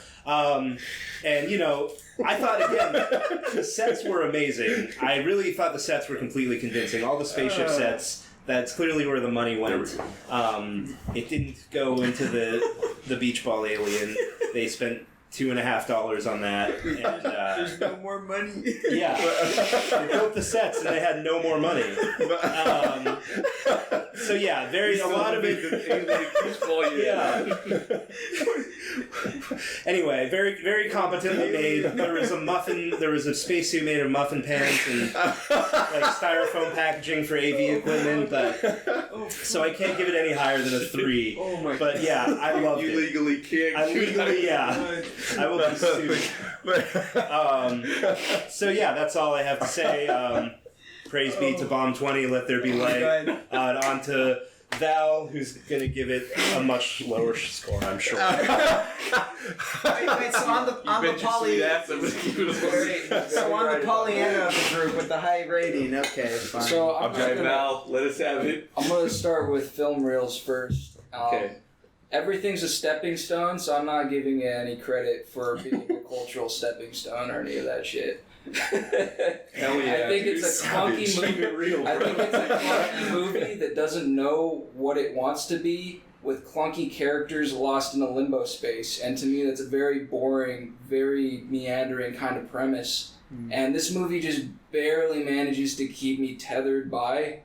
I thought, again, the sets were amazing. I really thought the sets were completely convincing. All the spaceship sets, that's clearly where the money went. It didn't go into the beach ball alien. They spent $2.50 on that. And,
there's no more money.
Yeah. They built the sets and they had no more money. So yeah, a lot of it. Anyway, very, very competently made. There was a spacesuit made of muffin pants and like styrofoam packaging for AV equipment, so I can't give it any higher than a 3.
Oh my!
But yeah, I loved it.
You legally can't.
I will be sued. So yeah, that's all I have to say. Praise be to Bomb 20, Let There Be Light. On to Val, who's going to give it a much lower score, I'm sure.
Wait, so on the Pollyanna of the group with the high rating. Okay, fine.
So
Val, let us have it.
I'm going to start with film reels first.
Okay.
Everything's a stepping stone, so I'm not giving it any credit for being a cultural stepping stone or any of that shit.
Hell yeah.
I think it's a clunky movie. I think it's a clunky movie that doesn't know what it wants to be, with clunky characters lost in a limbo space. And to me, that's a very boring, very meandering kind of premise. And this movie just barely manages to keep me tethered by.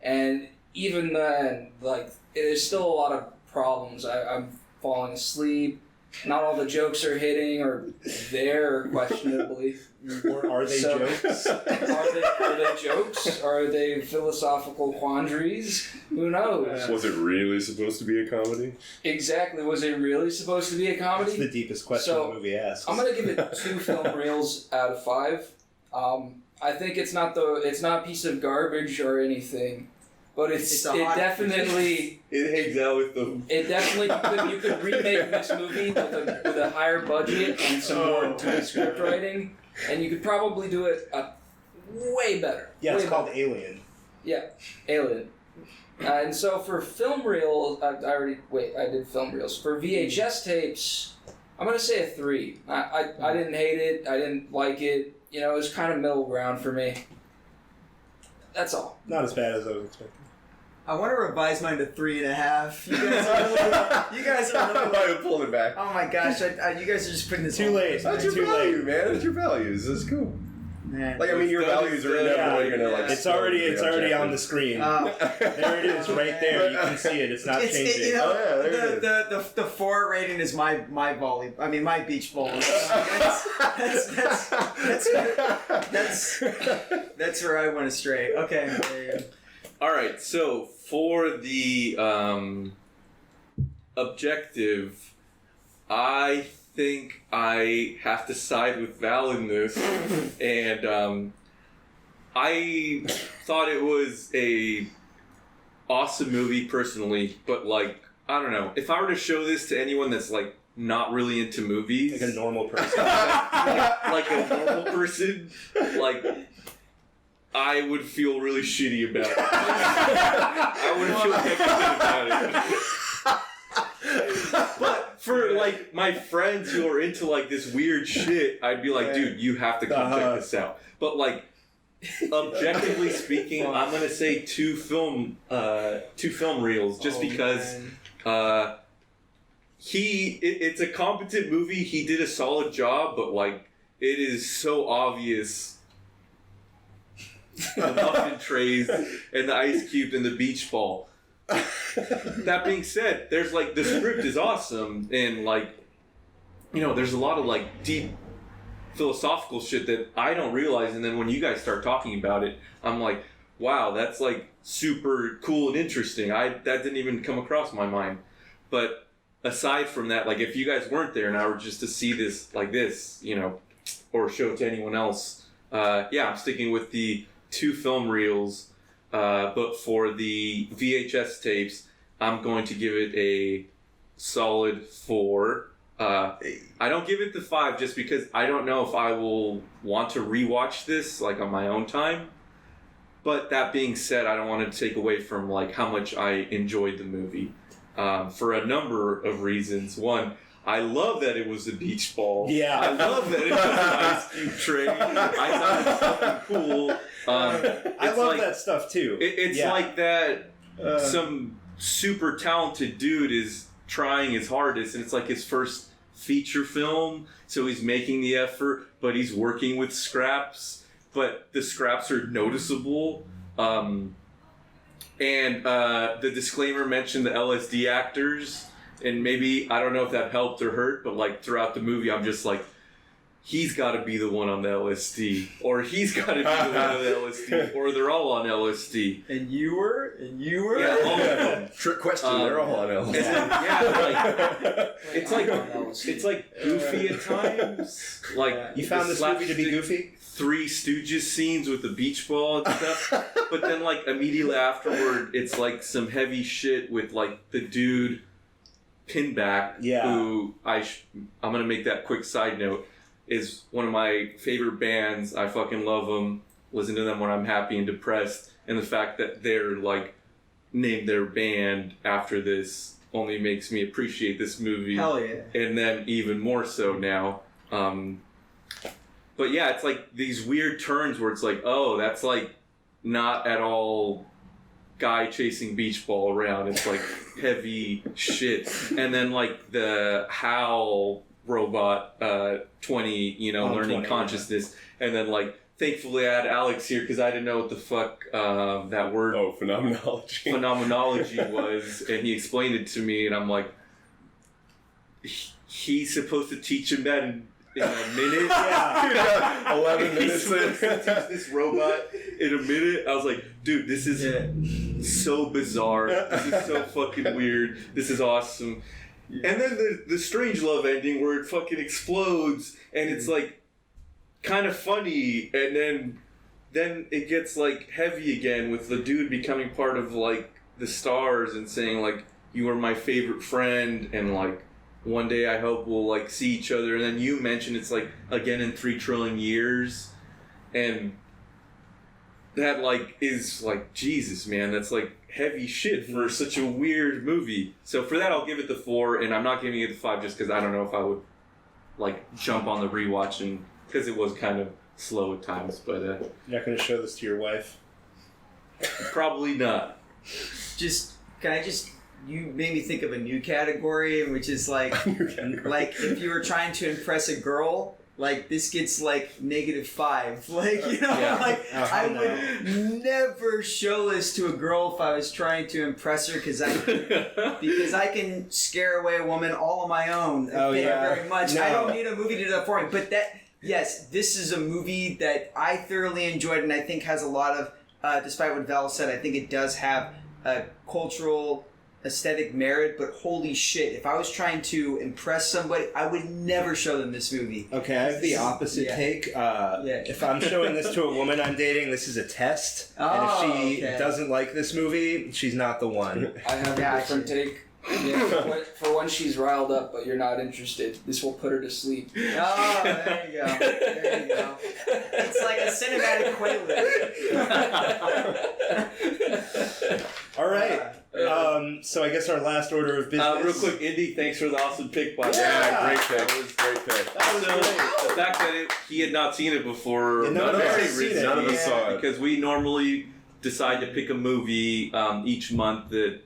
And even then, like, there's still a lot of problems. I'm falling asleep. Not all the jokes are hitting, or they're questionably.
Or are they jokes?
Are they jokes? Are they philosophical quandaries? Who knows?
Was it really supposed to be a comedy?
Exactly. Was it really supposed to be a comedy?
That's the deepest question the movie asks.
I'm gonna give it 2 film reels out of 5. I think it's not a piece of garbage or anything. But it definitely
hangs out with them.
It definitely you could remake this movie with a higher budget and some more intense script writing, and you could probably do it way better.
Yeah, it's called
better.
Alien.
Yeah, Alien. And so for film reels, I did film reels. For VHS tapes, I'm gonna say a 3. I didn't hate it. I didn't like it. It was kind of middle ground for me. That's all.
Not as bad as I was expecting.
I want to revise mine to 3.5. You guys are.
I pulled it back.
Oh my gosh! You guys are just putting this.
Too late.
That's your value, man. That's your values. That's cool.
Man.
Like, I mean, your values are never you're gonna like.
It's already on the screen. There it is, right there. You can see it. It's not changing.
The 4 rating is my volley. I mean, my beach ball. That's where I went astray. Okay.
All right. So for the objective, I think I have to side with Val in this, and I thought it was a awesome movie personally, but like, I don't know, if I were to show this to anyone that's like not really into movies,
like a normal person,
like a normal person, like, I would feel really shitty about it. I wouldn't feel good about it. But for like my friends who are into like this weird shit, I'd be like, dude, you have to come check this out. But like, objectively speaking, I'm gonna say 2 film reels, just because it's a competent movie. He did a solid job, but like, it is so obvious. The muffin trays and the ice cube and the beach ball. That being said, there's like, the script is awesome, and like, there's a lot of like deep philosophical shit that I don't realize, and then when you guys start talking about it, I'm like, wow, that's like super cool and interesting. That didn't even come across my mind. But aside from that, like, if you guys weren't there and I were just to see this like this, or show it to anyone else, I'm sticking with the 2 film reels. But for the VHS tapes, I'm going to give it a solid 4. I don't give it the 5 just because I don't know if I will want to rewatch this like on my own time. But that being said, I don't want to take away from like how much I enjoyed the movie for a number of reasons. One, I love that it was a beach ball.
Yeah.
I love that it was an ice cube tray. I thought it was fucking cool.
I love that stuff too.
It's like that some super talented dude is trying his hardest, and it's like his first feature film, so he's making the effort, but he's working with scraps, but the scraps are noticeable. And the disclaimer mentioned the LSD actors, and maybe, I don't know if that helped or hurt, but like throughout the movie, I'm just like, he's got to be the one on the LSD, or he's got to be the one on the LSD, or they're all on LSD.
And you were?
Yeah, all of them.
Trick question, they're all on LSD.
It's like goofy at times. Like
you found this movie to be goofy?
Three Stooges scenes with the beach ball and stuff, but then like immediately afterward, it's like some heavy shit with like the dude Pinback, who I'm gonna make that quick side note, is one of my favorite bands. I fucking love them. Listen to them when I'm happy and depressed. And the fact that they're like named their band after this only makes me appreciate this movie.
Hell yeah.
And then even more so now. But yeah, it's like these weird turns where it's like, oh, that's like not at all guy chasing beach ball around. It's like heavy shit. And then like the Howl robot 20, learning
20,
consciousness. And then like thankfully I had Alex here because I didn't know what the fuck that word phenomenology was, and he explained it to me, and I'm like, he's supposed to teach him that in a minute.
11 minutes
in. Teach this robot in a minute. I was like, dude, this is so bizarre. This is so fucking weird. This is awesome. And then the strange love ending where it fucking explodes, and it's like kind of funny, and then it gets like heavy again with the dude becoming part of like the stars and saying like, you are my favorite friend, and like one day I hope we'll like see each other. And then you mentioned it's like again in 3 trillion years, and that like is like, Jesus, man, that's like heavy shit for such a weird movie. So for that I'll give it the 4, and I'm not giving it the 5 just because I don't know if I would like jump on the rewatch, and because it was kind of slow at times. But
you're not going to show this to your wife?
Probably not.
You made me think of a new category, which is like if you were trying to impress a girl, like this gets like -5. Like, I would never show this to a girl if I was trying to impress her, because I can scare away a woman all on my own. Very much. No. I don't need a movie to do that for me. But yes, this is a movie that I thoroughly enjoyed, and I think has a lot of, despite what Val said, I think it does have a cultural aesthetic merit, but holy shit, if I was trying to impress somebody, I would never show them this movie.
Okay, I have the opposite take. If I'm showing this to a woman I'm dating, this is a test. And if she doesn't like this movie, she's not the one.
I have a different take. Yeah, for when she's riled up, but you're not interested, this will put her to sleep.
Oh, there you go. There you go. It's like a cinematic quaalude.
All right. So I guess our last order of business.
Real quick, Indy, thanks for the awesome pick, by the way.
Yeah, great pick. That was a great pick.
That was great.
The fact that he had not seen it before,
none of us saw it.
Because we normally decide to pick a movie each month that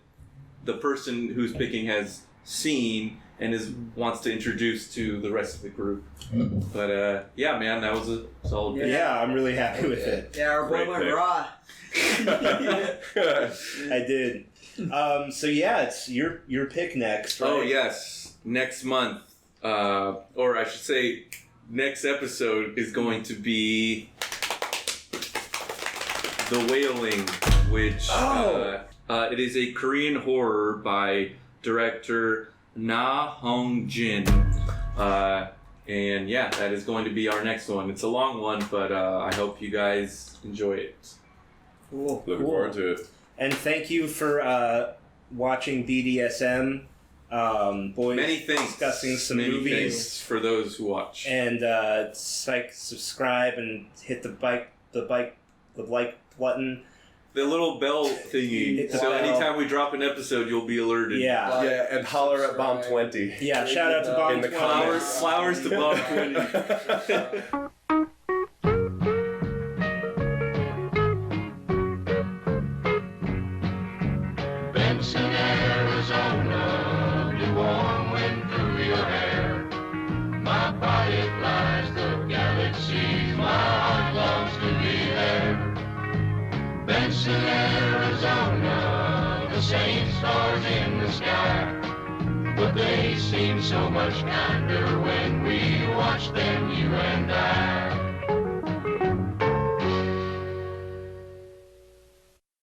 the person who's picking has seen and wants to introduce to the rest of the group. But yeah, man, that was a solid pick.
Yeah, I'm really happy with it.
Yeah, our boy went raw.
I did. So yeah, it's your pick next, right?
Oh yes, next month, or I should say, next episode is going to be The Wailing, which it is a Korean horror by director Na Hong Jin, And yeah, that is going to be our next one. It's a long one, but I hope you guys enjoy it.
Cool.
Looking forward to it.
And thank you for watching BDSM. Boys,
many thanks.
Discussing some
many
movies
thanks for those who watch.
And subscribe and hit the like button.
The little bell thingy. So anytime we drop an episode, you'll be alerted.
Yeah.
Yeah, and holler at Bomb 20.
Yeah, shout out to Bomb
in the
20.
comments.
Flowers to Bomb 20.
Benson, Arizona, the warm wind through your hair. My body flies the galaxies, my heart longs to be there. Benson, Arizona, the same stars in the sky, but they seem so much kinder when we watch them, you